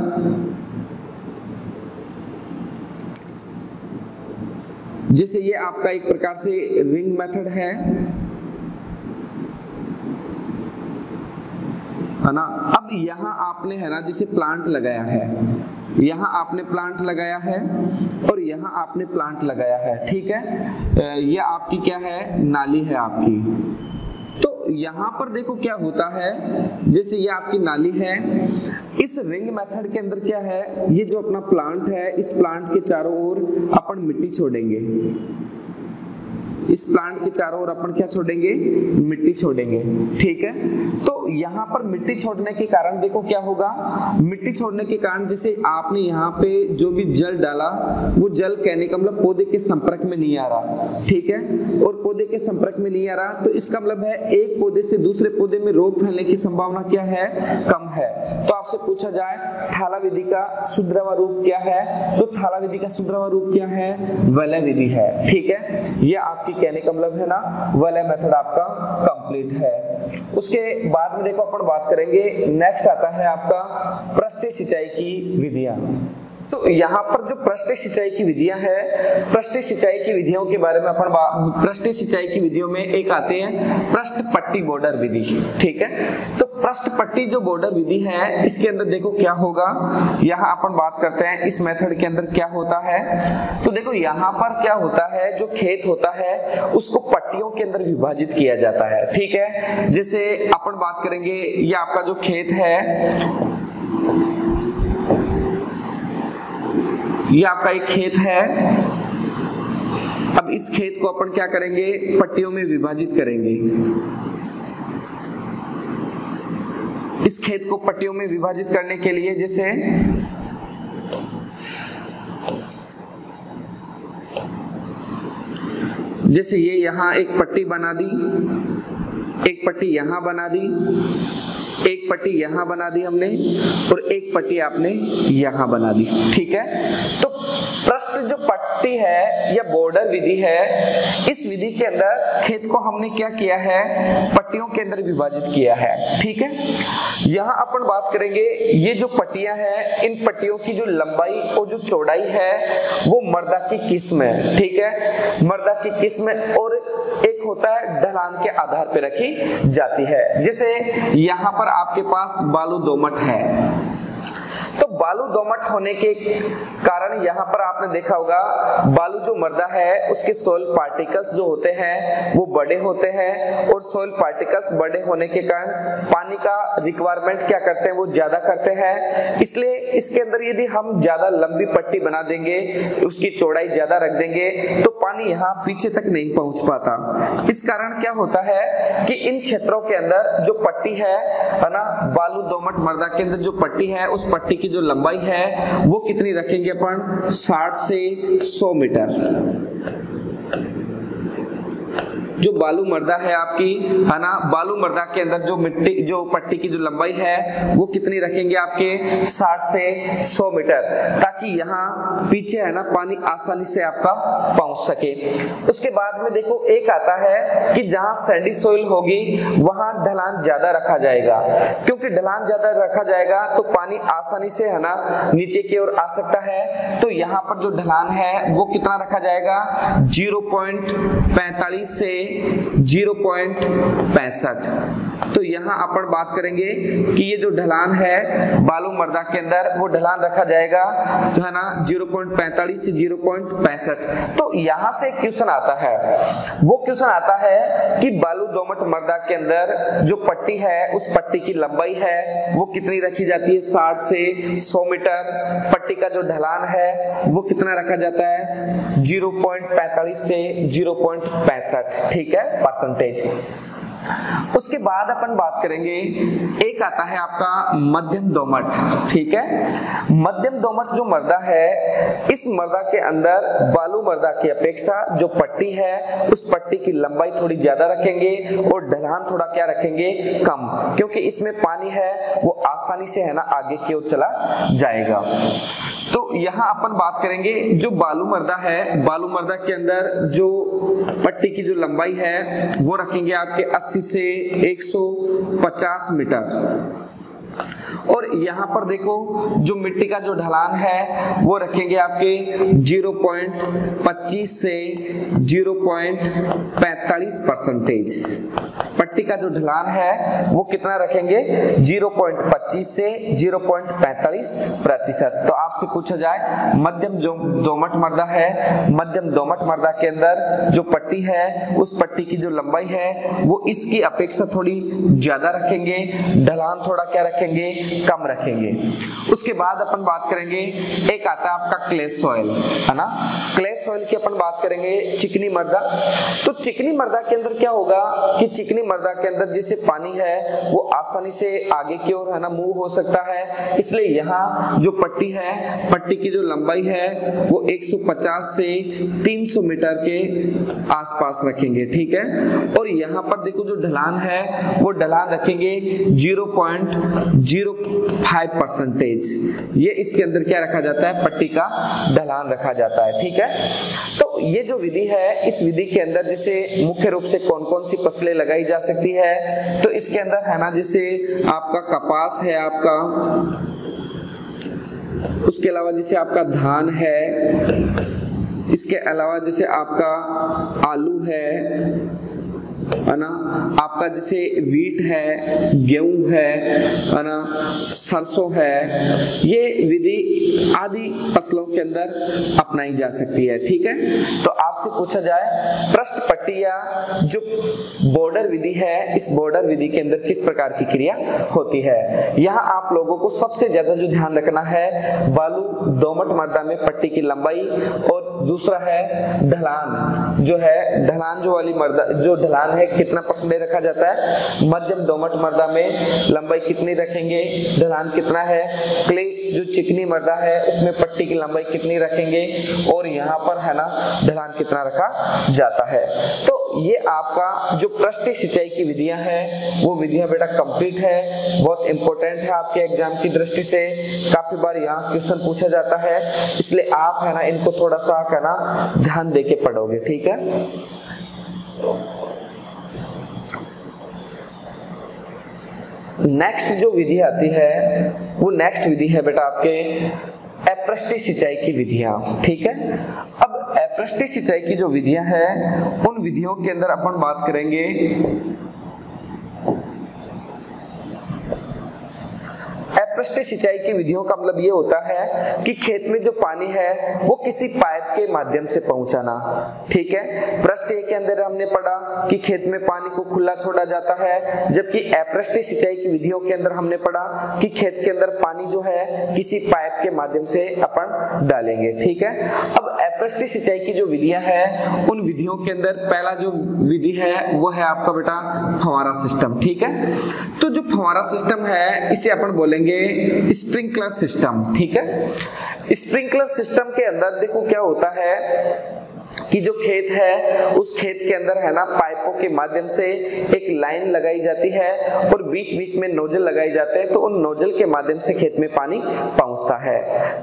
जैसे ये आपका एक प्रकार से रिंग मेथड है ना। अब यहाँ आपने है ना जैसे प्लांट लगाया है, यहाँ आपने प्लांट लगाया है और यहाँ आपने प्लांट लगाया है, ठीक है। ये आपकी क्या है, नाली है आपकी। तो यहाँ पर देखो क्या होता है, जैसे ये आपकी नाली है, इस रिंग मेथड के अंदर क्या है, ये जो अपना प्लांट है, इस प्लांट के चारों ओर अपन मिट्टी छोड़ेंगे, इस प्लांट के चारों ओर अपन क्या छोड़ेंगे, मिट्टी छोड़ेंगे। ठीक है, तो यहाँ पर मिट्टी छोड़ने के कारण देखो क्या होगा, मिट्टी छोड़ने के कारण जैसे आपने यहाँ पे जो भी जल डाला वो जल कहने का मतलब पौधे के संपर्क में नहीं आ रहा। ठीक है, और पौधे के संपर्क में नहीं आ रहा तो इसका मतलब है एक पौधे से दूसरे पौधे में रोग फैलने की संभावना क्या है, कम है। तो आपसे पूछा जाए थाला विधि का शुद्रवा रूप क्या है, तो थाला विधि का शुद्रवा रूप क्या है, वलय विधि है। ठीक है, ये आपकी कहने का मतलब है ना, वलय मेथड आपका कंप्लीट है। उसके बाद में देखो अपन बात करेंगे, नेक्स्ट आता है आपका पृष्ठीय सिंचाई की विधियां। तो यहाँ पर जो पृष्ठीय सिंचाई की विधियां हैं, पृष्ठीय सिंचाई की विधियों के बारे में अपन पृष्ठीय सिंचाई की विधियों में एक आते हैं पृष्ठ पट्टी बॉर्डर विधि। ठीक है, तो पृष्ठ पट्टी जो बॉर्डर विधि है इसके अंदर देखो क्या होगा, यहाँ अपन बात करते हैं इस मेथड के अंदर क्या होता है। तो देखो यहाँ पर क्या होता है, जो खेत होता है उसको पट्टियों के अंदर विभाजित किया जाता है। ठीक है, जैसे अपन बात करेंगे ये आपका जो खेत है, ये आपका एक खेत है। अब इस खेत को अपन क्या करेंगे, पट्टियों में विभाजित करेंगे। इस खेत को पट्टियों में विभाजित करने के लिए जैसे ये यहाँ एक पट्टी बना दी, एक पट्टी यहाँ बना दी, एक पट्टी यहाँ बना दी हमने और एक पट्टी आपने यहाँ बना दी। ठीक है, तो पृष्ठ जो पट्टी है या बॉर्डर विधि है, इस विधि के अंदर खेत को हमने क्या किया है, पट्टियों के अंदर विभाजित किया है। ठीक है, यहाँ अपन बात करेंगे ये जो पट्टियां हैं, इन पट्टियों की जो लंबाई और जो चौड़ाई है वो मर्दा की किस्म है। ठीक है, मर्दा की किस्म और एक होता है ढलान के आधार पर रखी जाती है। जैसे यहाँ पर आपके पास बालू दोमट है, तो बालू दोमट होने के कारण यहाँ पर आपने देखा होगा बालू जो मृदा है उसके सोइल पार्टिकल्स जो होते हैं वो बड़े होते हैं, और सोइल पार्टिकल्स बड़े होने के कारण पानी का रिक्वायरमेंट क्या करते हैं, वो ज्यादा करते हैं। इसलिए इसके अंदर यदि हम ज्यादा लंबी पट्टी बना देंगे, उसकी चौड़ाई ज्यादा रख देंगे, तो पानी यहाँ पीछे तक नहीं पहुंच पाता। इस कारण क्या होता है कि इन क्षेत्रों के अंदर जो पट्टी है ना, बालू दोमट मृदा के अंदर जो पट्टी है, उस पट्टी की जो लंबाई है वो कितनी रखेंगे अपन, 60 से 100 मीटर। जो बालू मृदा है आपकी, है ना, बालू मृदा के अंदर जो मिट्टी जो पट्टी की जो लंबाई है वो कितनी रखेंगे आपके, 60 से 100 मीटर, ताकि यहाँ पीछे है ना पानी आसानी से आपका पहुंच सके। उसके बाद में देखो एक आता है कि जहाँ सैंडी सोइल होगी वहां ढलान ज्यादा रखा जाएगा, क्योंकि ढलान ज्यादा रखा जाएगा तो पानी आसानी से है ना नीचे की ओर आ सकता है। तो यहाँ पर जो ढलान है वो कितना रखा जाएगा, 0.45 से 0.65। तो यहाँ अपन बात करेंगे कि ये जो ढलान है बालू मृदा के अंदर वो ढलान रखा जाएगा जो है ना 0.45 से 0.65। तो यहाँ से क्वेश्चन आता है, वो क्वेश्चन आता है कि बालू दोमट मृदा के अंदर जो पट्टी है उस पट्टी की लंबाई है वो कितनी रखी जाती है, 60 से 100 मीटर। पट्टी का जो ढलान है वो कितना रखा जाता है, 0.45 से 0.65। ठीक है, परसेंटेज। उसके बाद अपन बात करेंगे, एक आता है आपका मध्यम दोमट। ठीक है, मध्यम दोमट जो मृदा है, इस मृदा के अंदर बालू मृदा की अपेक्षा जो पट्टी है उस पट्टी की लंबाई थोड़ी ज्यादा रखेंगे और ढलान थोड़ा क्या रखेंगे, कम, क्योंकि इसमें पानी है वो आसानी से है ना आगे की ओर चला जाएगा। तो यहाँ अपन बात करेंगे जो बालू मृदा है, बालू मृदा के अंदर जो पट्टी की जो लंबाई है वो रखेंगे आपके 80 से 150 मीटर। और यहाँ पर देखो जो मिट्टी का जो ढलान है वो रखेंगे आपके 0.25 से 0.45%। पट्टी का जो ढलान है वो कितना रखेंगे, 0.25 से 0.45%। तो आपसे पूछा जाए मध्यम जो दोमट मृदा है, मध्यम दोमट मृदा के अंदर जो पट्टी है उस पट्टी की जो लंबाई है वो इसकी अपेक्षा थोड़ी ज्यादा रखेंगे, ढलान थोड़ा क्या रखेंगे, कम रखेंगे। उसके बाद अपन बात करेंगे, एक आता है आपका क्ले सॉइल, है ना। क्ले सॉइल की अपन बात करेंगे, चिकनी मृदा। तो चिकनी मृदा के अंदर क्या होगा कि चिकनी मृदा के अंदर जैसे पानी है वो आसानी से आगे की ओर है ना मूव हो सकता है, इसलिए यहाँ जो पट्टी है, पट्टी की जो लंबाई है वो 150 से 300 मीटर के आसपास रखेंगे, ठीक है। और यहाँ पर देखो जो ढलान है वो ढलान रखेंगे 0.05%। ये इसके अंदर क्या रखा जाता है, पट्टी का ढलान रखा जाता है, ठीक है। तो ये जो विधि है, इस विधि के अंदर जैसे मुख्य रूप से कौन कौन सी फसलें लगाई जा सकती है, तो इसके अंदर है ना जैसे आपका कपास है आपका, उसके अलावा जैसे आपका धान है, इसके अलावा जैसे आपका आलू है ना, आपका जैसे वीट है, गेहूं है ना, सरसों है, ये विधि आदि फसलों के अंदर अपनाई जा सकती है, ठीक है। तो आपसे पूछा जाए पृष्ठ पट्टी या जो बॉर्डर विधि है, इस बॉर्डर विधि के अंदर किस प्रकार की क्रिया होती है। यहाँ आप लोगों को सबसे ज्यादा जो ध्यान रखना है, बालू दोमट मृदा में पट्टी की लंबाई, और दूसरा है ढलान, जो है ढलान जो वाली मृदा, जो ढलान है कितना परसेंटेज रखा जाता है। मध्यम दोमट मृदा में लंबाई कितनी रखेंगे, ढलान कितना है। क्ले जो चिकनी मृदा है उसमें पट्टी की लंबाई कितनी रखेंगे, और यहाँ पर है ना ढलान कितना रखा जाता है। तो ये आपका जो पृष्ठीय सिंचाई की विधियां हैं वो विधियां बेटा कंप्लीट है, बहुत इंपॉर्टेंट है आपके एग्जाम की दृष्टि से, काफी बार यहाँ क्वेश्चन पूछा जाता है, इसलिए आप है ना इनको थोड़ा सा है ना ध्यान देके पढ़ोगे, ठीक है। नेक्स्ट जो विधि आती है वो नेक्स्ट विधि है बेटा आपके अपृष्ठीय सिंचाई की विधियां, ठीक है। अब अपृष्ठीय सिंचाई की जो विधियां हैं उन विधियों के अंदर अपन बात करेंगे अपृष्ठीय सिंचाई की विधियों का मतलब ये होता है कि खेत में जो पानी है वो किसी पाइप के माध्यम से पहुंचाना, ठीक है। पृष्ठीय के अंदर हमने पढ़ा कि खेत में पानी को खुला छोड़ा जाता है, जबकि अपृष्ठीय सिंचाई की विधियों के अंदर हमने पढ़ा कि खेत के अंदर पानी जो है किसी पाइप के माध्यम से अपन डालेंगे, ठीक है। अब अपृष्ठीय सिंचाई की जो विधियां हैं उन विधियों के अंदर पहला जो विधि है वो है आपका बेटा फव्वारा सिस्टम, ठीक है। तो जो फव्वारा सिस्टम है इसे अपन बोलेंगे स्प्रिंकलर सिस्टम, ठीक है। स्प्रिंकलर सिस्टम के अंदर देखो क्या होता है कि जो खेत है उस खेत के अंदर है ना पाइपों के माध्यम से एक लाइन लगाई जाती है और बीच बीच में नोजल लगाए जाते हैं, तो उन नोजल के माध्यम से खेत में पानी पहुंचता है।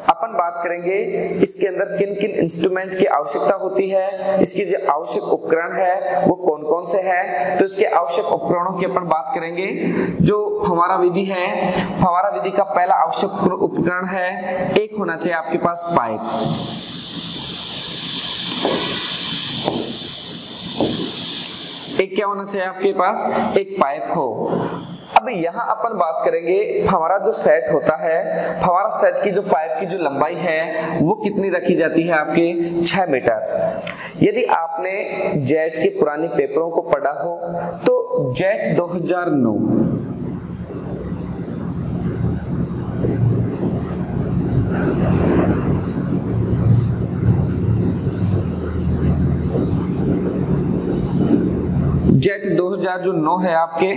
अपन बात करेंगे इसके अंदर किन किन इंस्ट्रूमेंट की आवश्यकता होती है, इसकी जो आवश्यक उपकरण है वो कौन कौन से हैं। तो इसके आवश्यक उपकरणों की अपन बात करेंगे। जो फव्वारा विधि है, फव्वारा विधि का पहला आवश्यक उपकरण है, एक होना चाहिए आपके पास पाइप, एक क्या होना चाहिए आपके पास, एक पाइप हो। अब यहाँ अपन बात करेंगे फव्वारा जो सेट होता है, फव्वारा सेट की जो पाइप की जो लंबाई है वो कितनी रखी जाती है आपके 6 मीटर। यदि आपने जेट के पुराने पेपरों को पढ़ा हो तो जेट 2009 जेट 2009 है आपके,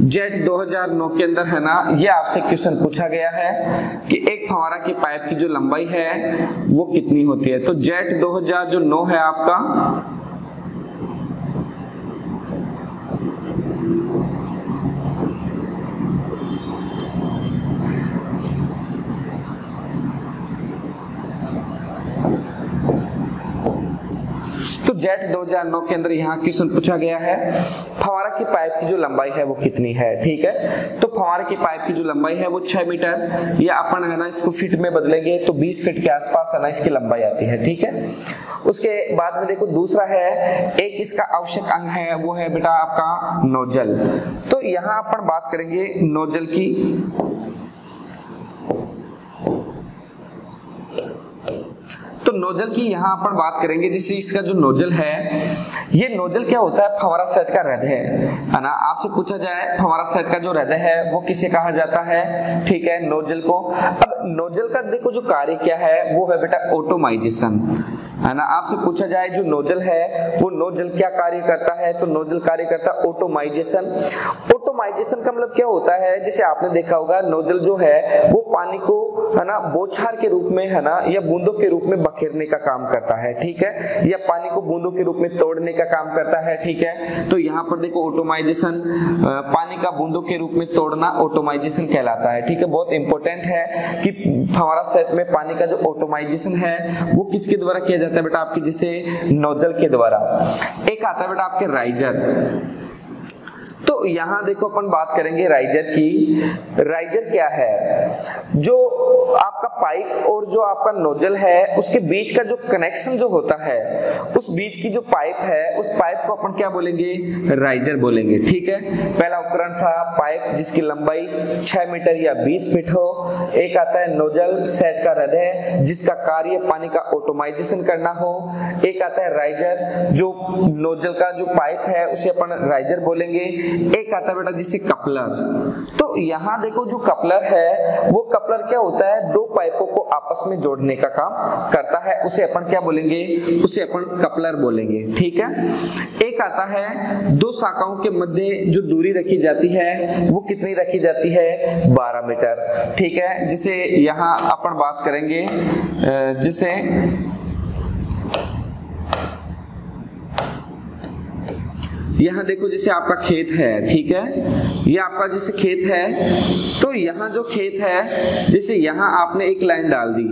जेट 2009 के अंदर है ना ये आपसे क्वेश्चन पूछा गया है कि एक फव्वारा की पाइप की जो लंबाई है वो कितनी होती है। तो जेट 2009 है आपका, तो जेट 2009 के अंदर यहाँ क्वेश्चन पूछा गया है फव्वारा की पाइप की जो लंबाई है वो कितनी है। ठीक है, तो फव्वारे की पाइप की जो लंबाई है वो 6 मीटर, या अपन है ना इसको फीट में बदलेंगे तो 20 फीट के आसपास है ना इसकी लंबाई आती है। ठीक है, उसके बाद में देखो दूसरा है एक इसका आवश्यक अंग है वो है बेटा आपका नोजल। तो यहाँ अपन बात करेंगे नोजल की। तो नोजल की यहाँ अपन बात करेंगे, जैसे इसका जो नोजल है, ये नोजल क्या होता है, फव्वारा सेट का हृदय है ना। आपसे पूछा जाए फव्वारा सेट का जो हृदय है वो किसे कहा जाता है, ठीक है, नोजल को। अब नोजल का देखो जो कार्य क्या है वो है बेटा ऑटोमाइजेशन, है ना। आपसे पूछा जाए जो नोजल है वो नोजल क्या कार्य करता है, तो नोजल कार्य करता है ऑटोमाइजेशन। ऑटोमाइजेशन का मतलब क्या होता है, जैसे आपने देखा होगा नोजल जो है वो पानी को है ना बौछार के रूप में है ना या बूंदों के रूप में बखेरने का काम करता है। ठीक है, या पानी को बूंदों के रूप में तोड़ने का काम करता है। ठीक है, तो यहाँ पर देखो ऑटोमाइजेशन, पानी का बूंदों के रूप में तोड़ना ऑटोमाइजेशन कहलाता है। ठीक है, बहुत इंपॉर्टेंट है कि फव्वारा सेट में पानी का जो ऑटोमाइजेशन है वो किसके द्वारा किया जाता है बेटा, आपके जैसे नोजल के द्वारा। एक आता है बेटा आपके राइजर। तो यहाँ देखो अपन बात करेंगे राइजर की। राइजर क्या है, जो आपका पाइप और जो आपका नोजल है उसके बीच का जो कनेक्शन जो होता है, उस बीच की जो पाइप है उस पाइप को अपन क्या बोलेंगे, राइजर बोलेंगे। ठीक है, पहला उपकरण था पाइप जिसकी लंबाई 6 मीटर या 20 फीट हो। एक आता है नोजल सेट का हृदय जिसका कार्य पानी का ऑटोमाइजेशन करना हो। एक आता है राइजर, जो नोजल का जो पाइप है उसे अपन राइजर बोलेंगे। एक आता है बेटा जिसे कपलर। तो यहाँ देखो जो कपलर है वो कपलर क्या होता है, दो पाइपों को आपस में जोड़ने का काम करता है, उसे अपन क्या बोलेंगे, उसे अपन कपलर बोलेंगे। ठीक है, एक आता है दो शाखाओं के मध्य जो दूरी रखी जाती है वो कितनी रखी जाती है, 12 मीटर। ठीक है, जिसे यहाँ अपन बात करेंगे जिसे यहाँ देखो जैसे आपका खेत है। ठीक है, ये आपका जैसे खेत है, तो यहाँ जो खेत है जैसे यहाँ आपने एक लाइन डाल दी,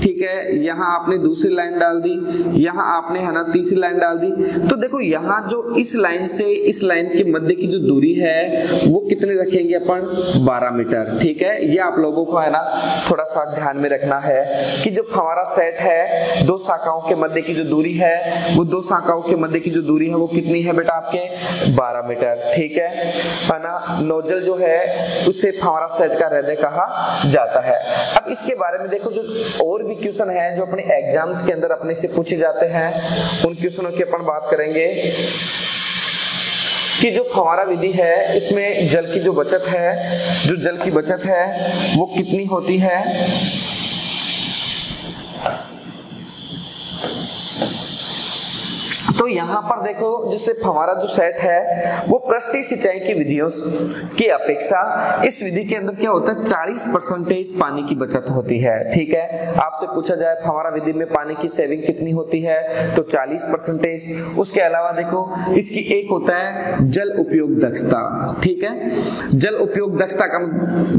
ठीक है, यहाँ आपने दूसरी लाइन डाल दी, यहाँ आपने है ना तीसरी लाइन डाल दी। तो देखो यहाँ जो इस लाइन से इस लाइन के मध्य की जो दूरी है वो कितने रखेंगे अपन, 12 मीटर। ठीक है, ये आप लोगों को है ना थोड़ा सा ध्यान में रखना है कि जो फव्वारा सेट है दो शाखाओं के मध्य की जो दूरी है वो दो शाखाओं के मध्य की जो दूरी है वो कितनी है बेटा आपके, 12 मीटर। ठीक है ना, नोजल जो है उसे फव्वारा सेट का हृदय कहा जाता है। अब इसके बारे में देखो जो और भी क्वेश्चन है जो अपने एग्जाम्स के अंदर अपने से पूछे जाते हैं, उन क्वेश्चनों की अपन बात करेंगे कि जो फव्वारा विधि है इसमें जल की जो बचत है, जो जल की बचत है वो कितनी होती है। तो यहाँ पर देखो जैसे फव्वारा जो सेट है वो पृष्ठीय सिंचाई की विधियों की अपेक्षा इस विधि के अंदर क्या होता है, 40% पानी की बचत होती है। ठीक है, आपसे पूछा जाए फव्वारा विधि में पानी की सेविंग कितनी होती है, तो 40%। उसके अलावा देखो इसकी एक होता है जल उपयोग दक्षता। ठीक है, जल उपयोग दक्षता का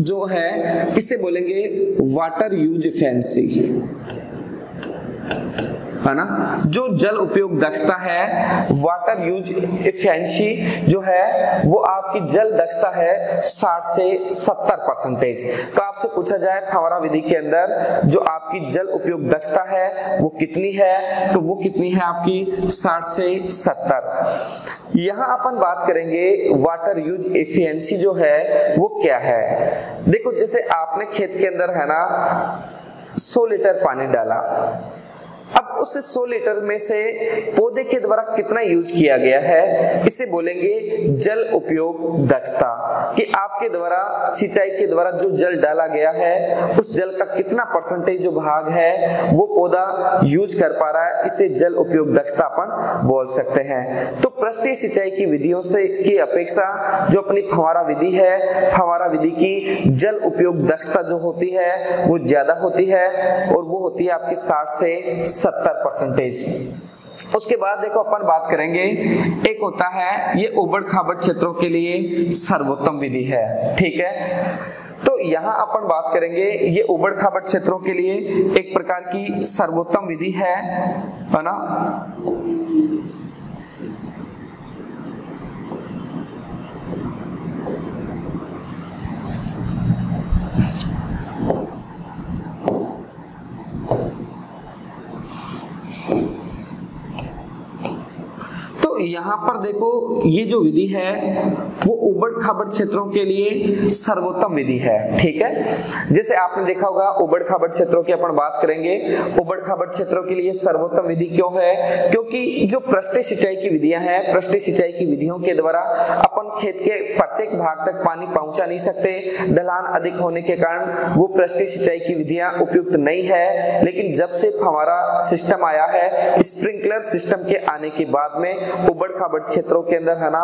जो है इसे बोलेंगे वाटर यूज एफिशिएंसी, है ना। जो जल उपयोग दक्षता है, वाटर यूज एफिशिएंसी जो है वो आपकी जल दक्षता है 60 से 70%। तो आपसे पूछा जाए फव्वारा विधि के अंदर जो आपकी जल उपयोग दक्षता है वो कितनी है, तो वो कितनी है आपकी 60 से 70। यहाँ अपन बात करेंगे वाटर यूज एफिशिएंसी जो है वो क्या है। देखो जैसे आपने खेत के अंदर है ना 100 लीटर पानी डाला, अब उस 100 लीटर में से पौधे के द्वारा कितना यूज किया गया है, इसे बोलेंगे जल उपयोग दक्षता, कि आपके द्वारा सिंचाई के द्वारा जो जल डाला गया है उस जल का कितना परसेंटेज जो भाग है वो पौधा यूज कर पा रहा है, इसे जल उपयोग दक्षता अपन बोल सकते हैं। तो पृष्ठीय सिंचाई की विधियों से की अपेक्षा जो अपनी फव्वारा विधि है, फव्वारा विधि की जल उपयोग दक्षता जो होती है वो ज्यादा होती है और वो होती है आपकी 60 से 70%। उसके बाद देखो अपन बात करेंगे, एक होता है ये उबड़ खाबड़ क्षेत्रों के लिए सर्वोत्तम विधि है। ठीक है, तो यहाँ अपन बात करेंगे ये उबड़ खाबड़ क्षेत्रों के लिए एक प्रकार की सर्वोत्तम विधि है ना। यहाँ पर देखो ये जो विधि है वो उबड़ खाबड़ क्षेत्रों के लिए सर्वोत्तम विधि है, ठीक है। जैसे आपने देखा होगा उबड़ खाबड़ क्षेत्रों की अपन बात करेंगे, उबड़ खाबड़ क्षेत्रों के लिए सर्वोत्तम विधि क्यों है, क्योंकि जो पृष्ठीय सिंचाई की विधियां हैं, पृष्ठीय सिंचाई की विधियों के द्वारा अपन खेत के प्रत्येक भाग तक पानी पहुंचा नहीं सकते, ढलान अधिक होने के कारण वो पृष्ठीय सिंचाई की विधियां उपयुक्त नहीं है। लेकिन जब से फव्वारा सिस्टम आया है, स्प्रिंकलर सिस्टम के आने के बाद में उबड़ खाबड़ क्षेत्रों के अंदर है ना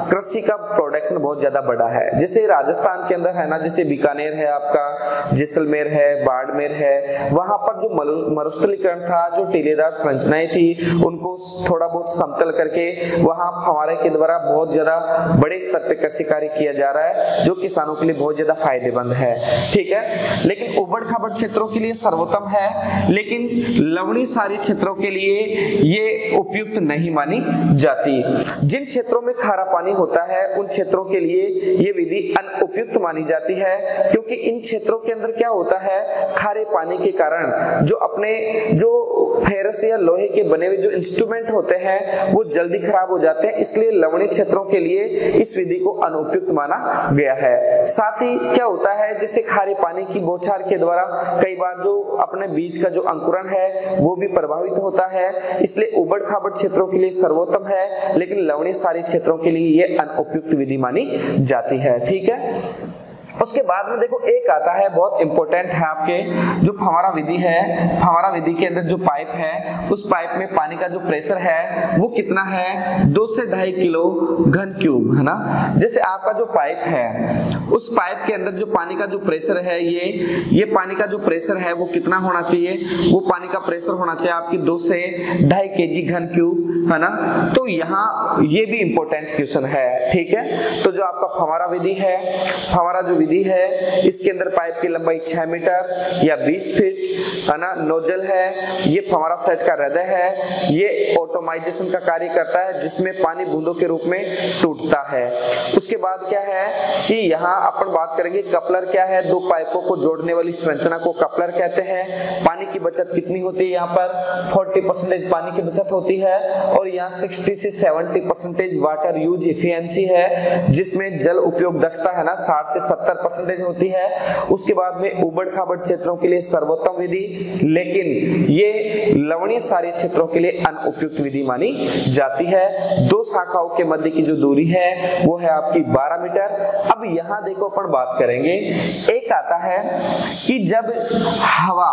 कृषि का प्रोडक्शन बहुत ज्यादा बढ़ा है। जैसे राजस्थान के अंदर है ना, जैसे बीकानेर है आपका, जैसलमेर है, बाड़मेर है, वहां पर जो मरुस्थलीकरण था, जो टीलेदार संरचनाएं थी उनको थोड़ा बहुत समतल करके वहां फव्वारे के द्वारा बहुत ज्यादा बड़े स्तर पे कृषि कार्य किया जा रहा है, जो किसानों के लिए बहुत ज्यादा फायदेमंद है, ठीक है। लेकिन उबड़ खाबड़ क्षेत्रों के लिए सर्वोत्तम है, लेकिन लवणीय सारी क्षेत्रों के लिए ये उपयुक्त नहीं मानी जाती। जिन क्षेत्रों में खारा पानी होता है उन क्षेत्रों के लिए ये विधि अनुपयुक्त मानी जाती है, क्योंकि इन क्षेत्रों के अंदर क्या होता है, खारे पानी के कारण जो अपने जो फेरस या लोहे के बने हुए जो इंस्ट्रूमेंट होते हैं वो जल्दी खराब हो जाते हैं, इसलिए लवणीय क्षेत्रों के लिए इस विधि को अनुपयुक्त माना गया है। साथ ही क्या होता है, जैसे खारे पानी की बौछार के द्वारा कई बार जो अपने बीज का जो अंकुरण है वो भी प्रभावित होता है, इसलिए उबड़ खाबड़ क्षेत्रों के लिए सर्वोत्तम है, लेकिन लवणीय सारी क्षेत्रों के लिए ये अनुपयुक्त विधि मानी जाती है, ठीक है। उसके बाद में देखो एक आता है बहुत इंपॉर्टेंट है आपके, जो फव्वारा विधि है। फव्वारा विधि के अंदर जो पाइप है उस पाइप में पानी का जो प्रेशर है वो कितना है, 2 से 2.5 किलो घन क्यूब, है ना। जैसे आपका जो पाइप है उस पाइप के अंदर जो पानी का जो प्रेशर है ये पानी का जो प्रेशर है वो कितना होना चाहिए, वो पानी का प्रेशर होना चाहिए आपकी 2 से 2.5 केजी घन क्यूब, है ना। तो यहाँ ये भी इंपॉर्टेंट क्वेश्चन है, ठीक है। तो जो आपका फव्वारा विधि है, फव्वारा जो विधि है इसके अंदर पाइप की लंबाई 6 मीटर या 20 फीट, है ना। नोजल है, ये फव्वारा सेट का हृदय है, ये ऑटोमाइजेशन का कार्य करता है जिसमें पानी बूंदों के रूप में टूटता है। उसके बाद क्या है कि यहाँ अपन बात करेंगे कपलर क्या है, 2 पाइपों को जोड़ने वाली संरचना को कपलर कहते हैं। पानी की बचत कितनी होती है, यहाँ पर 40% पानी की बचत होती है, और यहाँ 60 से 70% वाटर यूज इफिशिएंसी है, जिसमें जल उपयोग दक्षता है ना 60 से 70% होती है। उसके बाद में उबड़ खाबड़ क्षेत्रों के लिए सर्वोत्तम विधि, लेकिन ये लवणीय सारी क्षेत्रों के लिए अनुपयुक्त विधि मानी जाती है। 2 शाखाओं के मध्य की जो दूरी है वो है आपकी 12 मीटर। अब यहाँ देखो अपन बात करेंगे, एक आता है कि जब हवा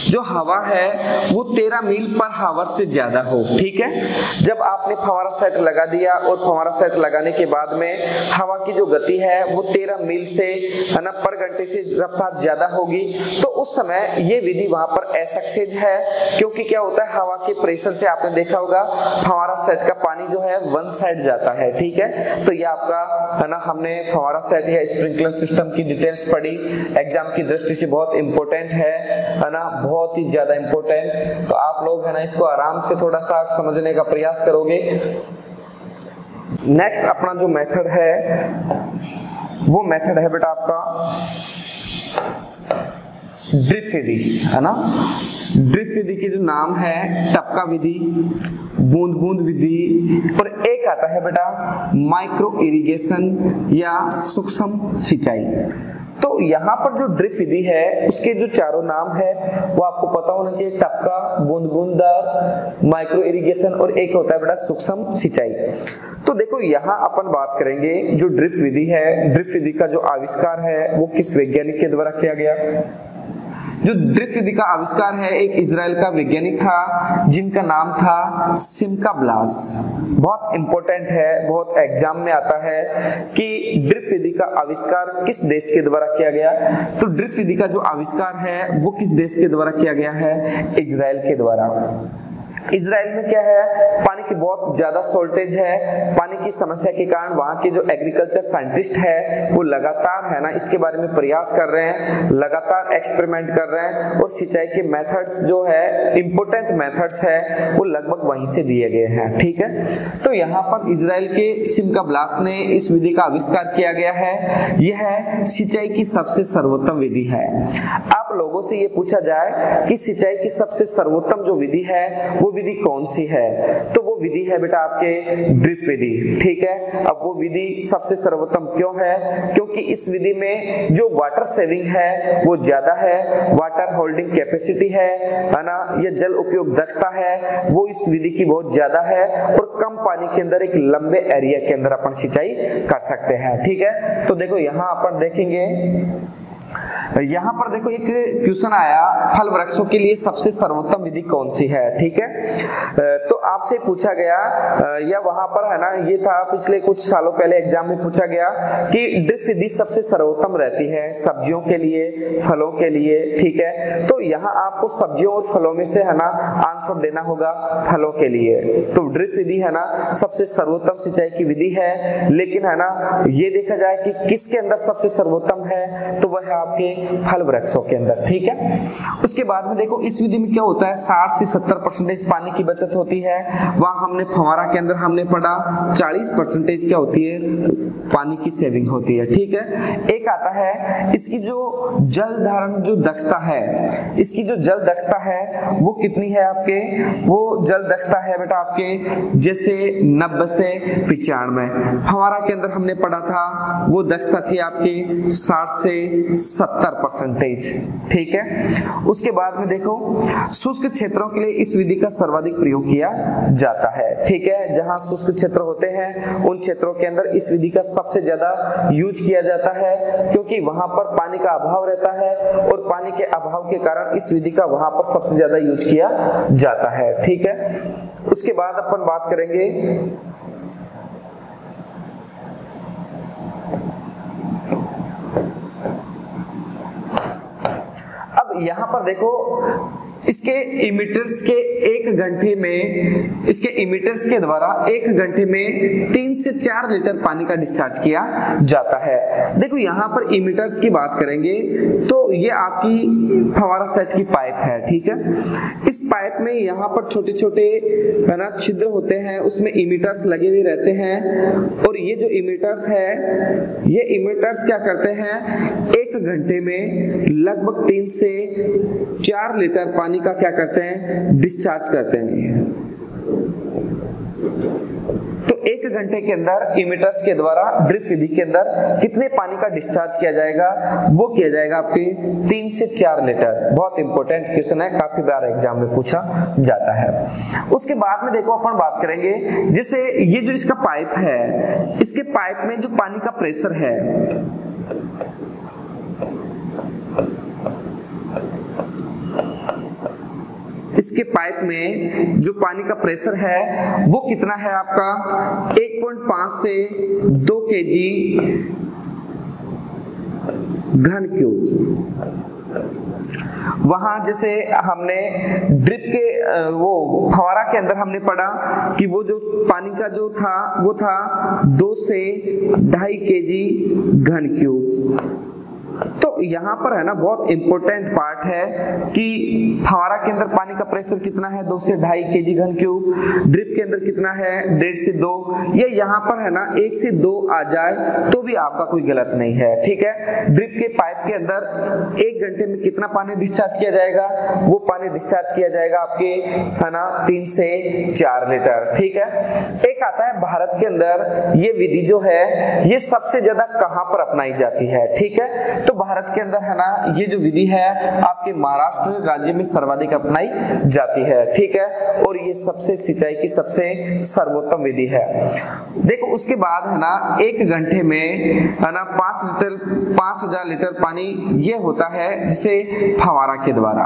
जो हवा है वो 13 मील पर हावर से ज्यादा हो, ठीक है। जब आपने फव्वारा सेट लगा दिया और फव्वारा सेट लगाने के बाद में हवा की जो गति है वो 13 मील से है ना पर घंटे से रफ्तार ज्यादा होगी, तो उस समय ये विधि वहां पर असक्सेस है, क्योंकि क्या होता है हवा के प्रेशर से आपने देखा होगा फव्वारा सेट का पानी जो है वन साइड जाता है, ठीक है। तो ये आपका है ना, हमने फव्वारा सेट या स्प्रिंकलर सिस्टम की डिटेल्स पढ़ी, एग्जाम की दृष्टि से बहुत इंपॉर्टेंट है ना, बहुत ही ज्यादा इंपॉर्टेंट। तो आप लोग है ना इसको आराम से थोड़ा सा समझने का प्रयास करोगे। नेक्स्ट अपना जो मेथड है वो मेथड है बेटा आपका ड्रिप विधि, है ना। ड्रिप विधि की जो नाम है टपका विधि, बूंद बूंद विधि, और एक आता है बेटा माइक्रो इरिगेशन या सूक्ष्म सिंचाई। तो यहाँ पर जो ड्रिप विधि है उसके जो चारों नाम है वो आपको पता होना चाहिए, टपका, बूंद बूंदार, माइक्रो इरिगेशन, और एक होता है बेटा सूक्ष्म सिंचाई। तो देखो यहाँ अपन बात करेंगे जो ड्रिप विधि है, ड्रिप विधि का जो आविष्कार है वो किस वैज्ञानिक के द्वारा किया गया। जो ड्रिप विधि का आविष्कार है एक इजराइल का वैज्ञानिक था जिनका नाम था सिमका ब्लास। बहुत इंपॉर्टेंट है, बहुत एग्जाम में आता है कि ड्रिप विधि का आविष्कार किस देश के द्वारा किया गया। तो ड्रिप विधि का जो आविष्कार है वो किस देश के द्वारा किया गया है, इजराइल के द्वारा। इजराइल में क्या है, पानी की बहुत ज्यादा शॉर्टेज है। पानी की समस्या के कारण वहां के जो एग्रीकल्चर साइंटिस्ट है वो लगातार है ना इसके बारे में प्रयास कर रहे हैं, लगातार एक्सपेरिमेंट कर रहे हैं और सिंचाई के मेथड्स जो है इंपोर्टेंट मेथड्स है वो लगभग वहीं से दिए गए हैं। ठीक है, तो यहाँ पर इजराइल के सिमका ब्लास ने इस विधि का आविष्कार किया गया है। यह सिंचाई की सबसे सर्वोत्तम विधि है। आप लोगों से ये पूछा जाए कि सिंचाई की सबसे सर्वोत्तम जो विधि है वो विधि कौन सी है, तो वो विधि है बेटा आपके ड्रिप विधि। ठीक है, अब वो विधि सबसे सर्वोत्तम क्यों है, क्योंकि इस विधि में जो वाटर सेविंग है वो ज्यादा है, वाटर होल्डिंग कैपेसिटी है ना, ये जल उपयोग दक्षता है वो इस विधि की बहुत ज्यादा है और कम पानी के अंदर एक लंबे एरिया के अंदर अपन सिंचाई कर सकते हैं। ठीक है, तो देखो यहाँ अपन देखेंगे, यहाँ पर देखो एक क्वेश्चन आया, फल वृक्षों के लिए सबसे सर्वोत्तम विधि कौन सी है। ठीक है, तो आपसे पूछा गया या वहां पर है ना ये था पिछले कुछ सालों पहले एग्जाम में पूछा गया कि ड्रिप विधि सबसे सर्वोत्तम रहती है सब्जियों के लिए, फलों के लिए। ठीक है, तो यहाँ आपको सब्जियों और फलों में से है ना आंसर देना होगा फलों के लिए। तो ड्रिप विधि है ना सबसे सर्वोत्तम सिंचाई की विधि है, लेकिन है ना ये देखा जाए कि किसके अंदर सबसे सर्वोत्तम है, तो वह आपके फल वृक्षों के अंदर। ठीक है, उसके बाद में देखो इस विधि में क्या होता है, 60 से 70% पानी की बचत होती है। वहां हमने फव्वारा के अंदर हमने पढ़ा 40% क्या होती है, पानी की सेविंग होती है। ठीक है, एक आता है इसकी जो जल धारण जो दक्षता है, इसकी जो जल दक्षता है वो कितनी है आपके, वो जल दक्षता है बेटा आपके जैसे 90 से 95। फव्वारा के अंदर हमने पढ़ा था वो दक्षता थी आपकी 60 से 70%। ठीक है, उसके बाद में देखो शुष्क क्षेत्रों के लिए इस विधि का सर्वाधिक प्रयोग किया जाता है। ठीक है, जहां शुष्क क्षेत्र होते हैं उन क्षेत्रों के अंदर इस विधि का सबसे ज्यादा यूज किया जाता है, क्योंकि वहां पर पानी का अभाव रहता है और पानी के अभाव के कारण इस विधि का वहां पर सबसे ज्यादा यूज किया जाता है। ठीक है, उसके बाद अपन बात करेंगे यहाँ पर देखो इसके इमिटर्स के 1 घंटे में, इसके इमिटर्स के द्वारा 1 घंटे में 3 से 4 लीटर पानी का डिस्चार्ज किया जाता है। देखो यहाँ पर इमिटर्स की बात करेंगे तो ये आपकी फव्वारा सेट की पाइप है। ठीक है, इस पाइप में यहाँ पर छोटे छोटे है ना छिद्र होते हैं, उसमें इमिटर्स लगे हुए रहते हैं और ये जो इमिटर्स है ये इमिटर्स क्या करते हैं, 1 घंटे में लगभग 3 से 4 लीटर पानी का क्या करते हैं, डिस्चार्ज करते हैं। तो 1 घंटे के अंदर इमिटर्स के द्वारा ड्रिप विधि के अंदर कितने पानी का डिस्चार्ज किया जाएगा, वो किया जाएगा आपके 3 से 4 लीटर। बहुत इंपॉर्टेंट क्वेश्चन है, काफी बार एग्जाम में पूछा जाता है। उसके बाद में देखो अपन बात करेंगे जैसे ये जो इसका पाइप है, इसके पाइप में जो पानी का प्रेशर है, इसके पाइप में जो पानी का प्रेशर है वो कितना है आपका, 1.5 से 2 kg घन क्यूब। वहां जैसे हमने ड्रिप के वो फव्वारा के अंदर हमने पढ़ा कि वो जो पानी का जो था वो था 2 से 2.5 kg घन क्यूब। तो यहाँ पर है ना बहुत इंपॉर्टेंट पार्ट है कि फव्वारा के अंदर पानी का प्रेशर कितना है, 2 से 2.5 kg घन क्यूब। ड्रिप के अंदर कितना है, 1.5 से 2। ये यहाँ पर है ना 1 से 2 आ जाए तो भी आपका कोई गलत नहीं है। ठीक है, ड्रिप के पाइप के अंदर 1 घंटे में कितना पानी डिस्चार्ज किया जाएगा, वो पानी डिस्चार्ज किया जाएगा आपके है ना 3 से 4 लीटर। ठीक है, एक आता है भारत के अंदर ये विधि जो है ये सबसे ज्यादा कहाँ पर अपनाई जाती है। ठीक है, तो भारत के अंदर है ना ये जो विधि है आपके महाराष्ट्र राज्य में सर्वाधिक अपनाई जाती है। ठीक है, और ये सबसे सिंचाई की सबसे सर्वोत्तम विधि है। देखो उसके बाद है ना 1 घंटे में है ना 5000 लीटर पानी ये होता है जिसे फव्वारा के द्वारा,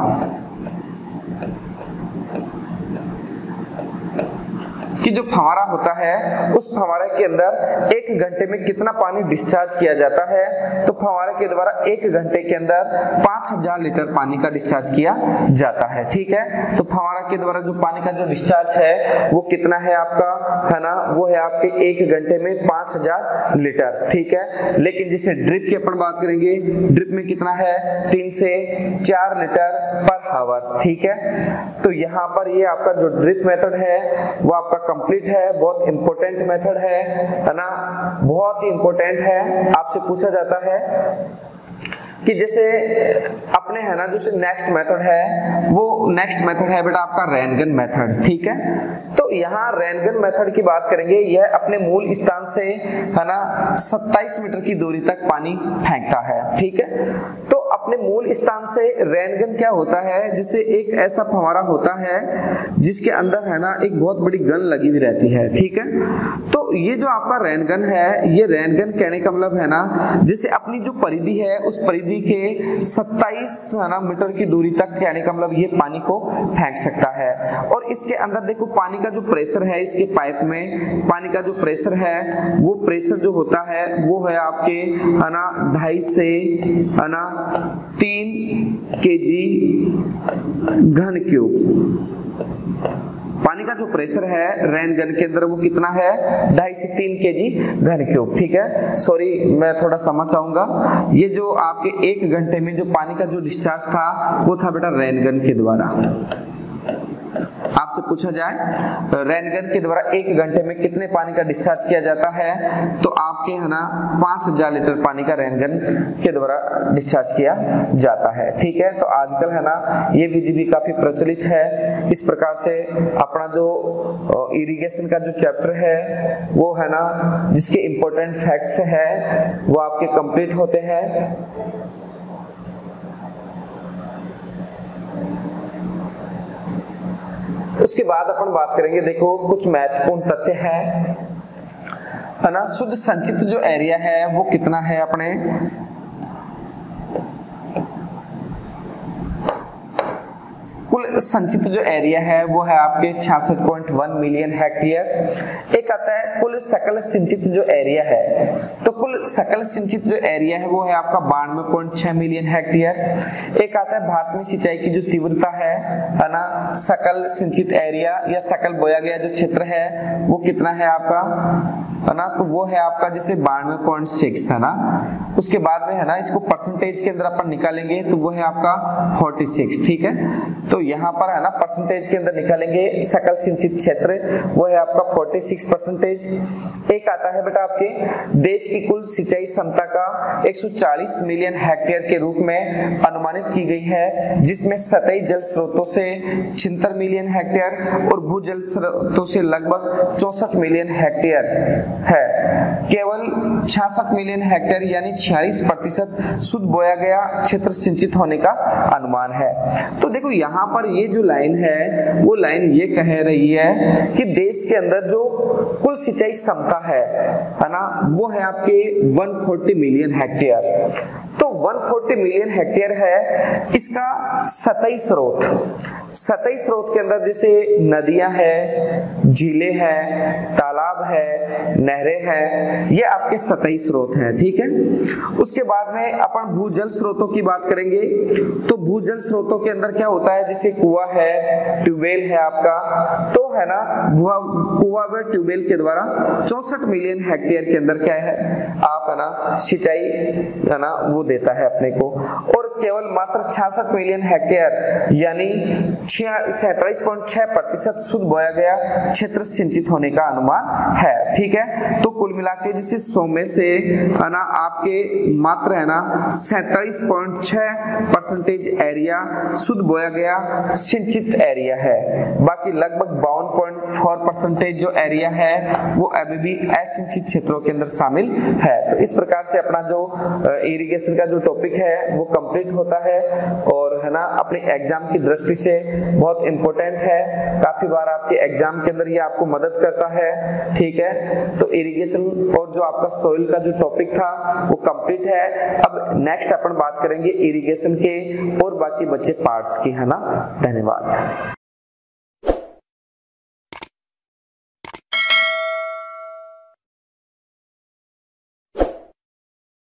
कि जो फव्वारा होता है उस फव्वारे के अंदर 1 घंटे में कितना पानी डिस्चार्ज किया जाता है, तो फव्वारे के द्वारा 1 घंटे के अंदर 5000 लीटर पानी का डिस्चार्ज किया जाता है। ठीक है, तो फव्वारा के द्वारा जो पानी का जो डिस्चार्ज है वो कितना है आपका, है ना, वो है आपके 1 घंटे में 5000 लीटर। ठीक है, लेकिन जिसे ड्रिप की अपन बात करेंगे, ड्रिप में कितना है 3 से 4 लीटर पर आवर। ठीक है, तो यहाँ पर ये आपका जो ड्रिप मेथड है वो आपका कंप्लीट है, बहुत इंपॉर्टेंट मेथड है ना, बहुत ही इंपॉर्टेंट है। आपसे पूछा जाता है कि जैसे अपने है ना जो नेक्स्ट मेथड है वो नेक्स्ट मेथड है बेटा आपका रेनगन मेथड। ठीक है, तो यहाँ रेनगन मेथड की बात करेंगे, यह अपने मूल स्थान से है ना 27 मीटर की दूरी तक पानी फेंकता है। ठीक है, तो अपने मूल स्थान से रेनगन क्या होता है, जिससे एक ऐसा फव्वारा होता है जिसके अंदर है ना एक बहुत बड़ी गन लगी हुई रहती है। ठीक है, तो ये जो आपका रेनगन है, ये रेनगन कहने का मतलब है ना जैसे अपनी जो परिधि है उस परिधि के 27 है ना मीटर की दूरी तक कहने का मतलब ये पानी को फेंक सकता है। और इसके अंदर देखो पानी का जो प्रेशर है, इसके पाइप में पानी का जो प्रेशर है वो प्रेशर जो होता है वो है आपके है ना 2.5 से है ना 3 kg घन क्यूब। पानी का जो प्रेशर है रेनगन के अंदर वो कितना है 2.5 से 3 kg घन क्यूब। ठीक है, सॉरी मैं थोड़ा समझ चाहूंगा, ये जो आपके 1 घंटे में जो पानी का जो डिस्चार्ज था वो था बेटा रेनगन के द्वारा। आपसे पूछा जाए रेनगन के द्वारा 1 घंटे में कितने पानी का डिस्चार्ज किया जाता है, तो आपके है ना 5000 लीटर पानी का रेनगन के द्वारा डिस्चार्ज किया जाता है। ठीक है, तो आजकल है ना ये विधि भी काफी प्रचलित है। इस प्रकार से अपना जो इरिगेशन का जो चैप्टर है वो है ना जिसके इंपॉर्टेंट फैक्ट्स है वो आपके कंप्लीट होते हैं। उसके बाद अपन बात करेंगे, देखो कुछ महत्वपूर्ण तथ्य है ना, शुद्ध संचित जो एरिया है वो कितना है अपने, कुल संचित जो एरिया है वो है आपके 66.1 मिलियन हेक्टेयर। एक आता है कुल सकल सिंचित जो एरिया है, तो कुल सकल सिंचित जो एरिया है वो है आपका 92.6 मिलियन हेक्टेयर। एक आता है भारत में सिंचाई की जो तीव्रता है ना, सकल सिंचित एरिया या सकल बोया गया जो क्षेत्र है वो कितना है आपका, है ना, तो वो है आपका जैसे 92.6 है ना। उसके बाद में है ना इसको परसेंटेज के अंदर अपन निकालेंगे तो वो है आपका 46। ठीक है, तो यहाँ पर है ना परसेंटेज के अंदर निकालेंगे सकल सिंचित क्षेत्र वो है आपका 46%। एक आता है बेटा आपके देश की कुल सिंचाई क्षमता का 140 मिलियन हेक्टेयर के रूप में अनुमानित की गई है, जिसमें सतही जल स्रोतों से 76 मिलियन हेक्टेयर और भूजल स्रोतों से लगभग 64 मिलियन हेक्टेयर है। केवल 66 मिलियन हेक्टेयर यानी 46% शुद्ध बोया गया क्षेत्र सिंचित होने का अनुमान है। तो देखो यहाँ पर ये जो लाइन है वो लाइन ये कह रही है कि देश के अंदर जो कुल सिंचाई क्षमता है ना वो है आपके 140 मिलियन हेक्टेयर। तो 140 मिलियन हेक्टेयर है इसका सतही स्रोत के अंदर जैसे नदियां हैं, झीलें हैं, तालाब है, नहरें हैं, ये आपके सतही स्रोत हैं। ठीक है, उसके बाद में अपन भूजल स्रोतों की बात करेंगे, तो भूजल स्रोतों के अंदर क्या होता है, जैसे कुआं है, ट्यूबवेल है आपका, तो है ना कुआं व ट्यूबवेल के द्वारा 64 मिलियन हेक्टेयर के अंदर क्या है आप है ना सिंचाई है ना वो देता है अपने को। और केवल मात्र 66 मिलियन हेक्टेयर यानी 47.6% शुद्ध बोया गया क्षेत्र सिंचित होने का अनुमान है। ठीक है, तो कुल मिला के जिसे 100 में से है ना आपके मात्र है ना 47.6% एरिया शुद्ध बोया गया सिंचित एरिया है, बाकी लगभग 52.4% जो एरिया है वो अभी भी असिंचित क्षेत्रों के अंदर शामिल है। तो इस प्रकार से अपना जो इरिगेशन का जो टॉपिक है वो कंप्लीट होता है और है ना अपने एग्जाम की दृष्टि से बहुत इंपॉर्टेंट है, काफी बार आपके एग्जाम के अंदर ये आपको मदद करता है। ठीक है, तो इरिगेशन और जो आपका सोइल का जो टॉपिक था वो कंप्लीट है। अब नेक्स्ट अपन बात करेंगे इरिगेशन के और बाकी बचे पार्ट्स की, है ना। धन्यवाद।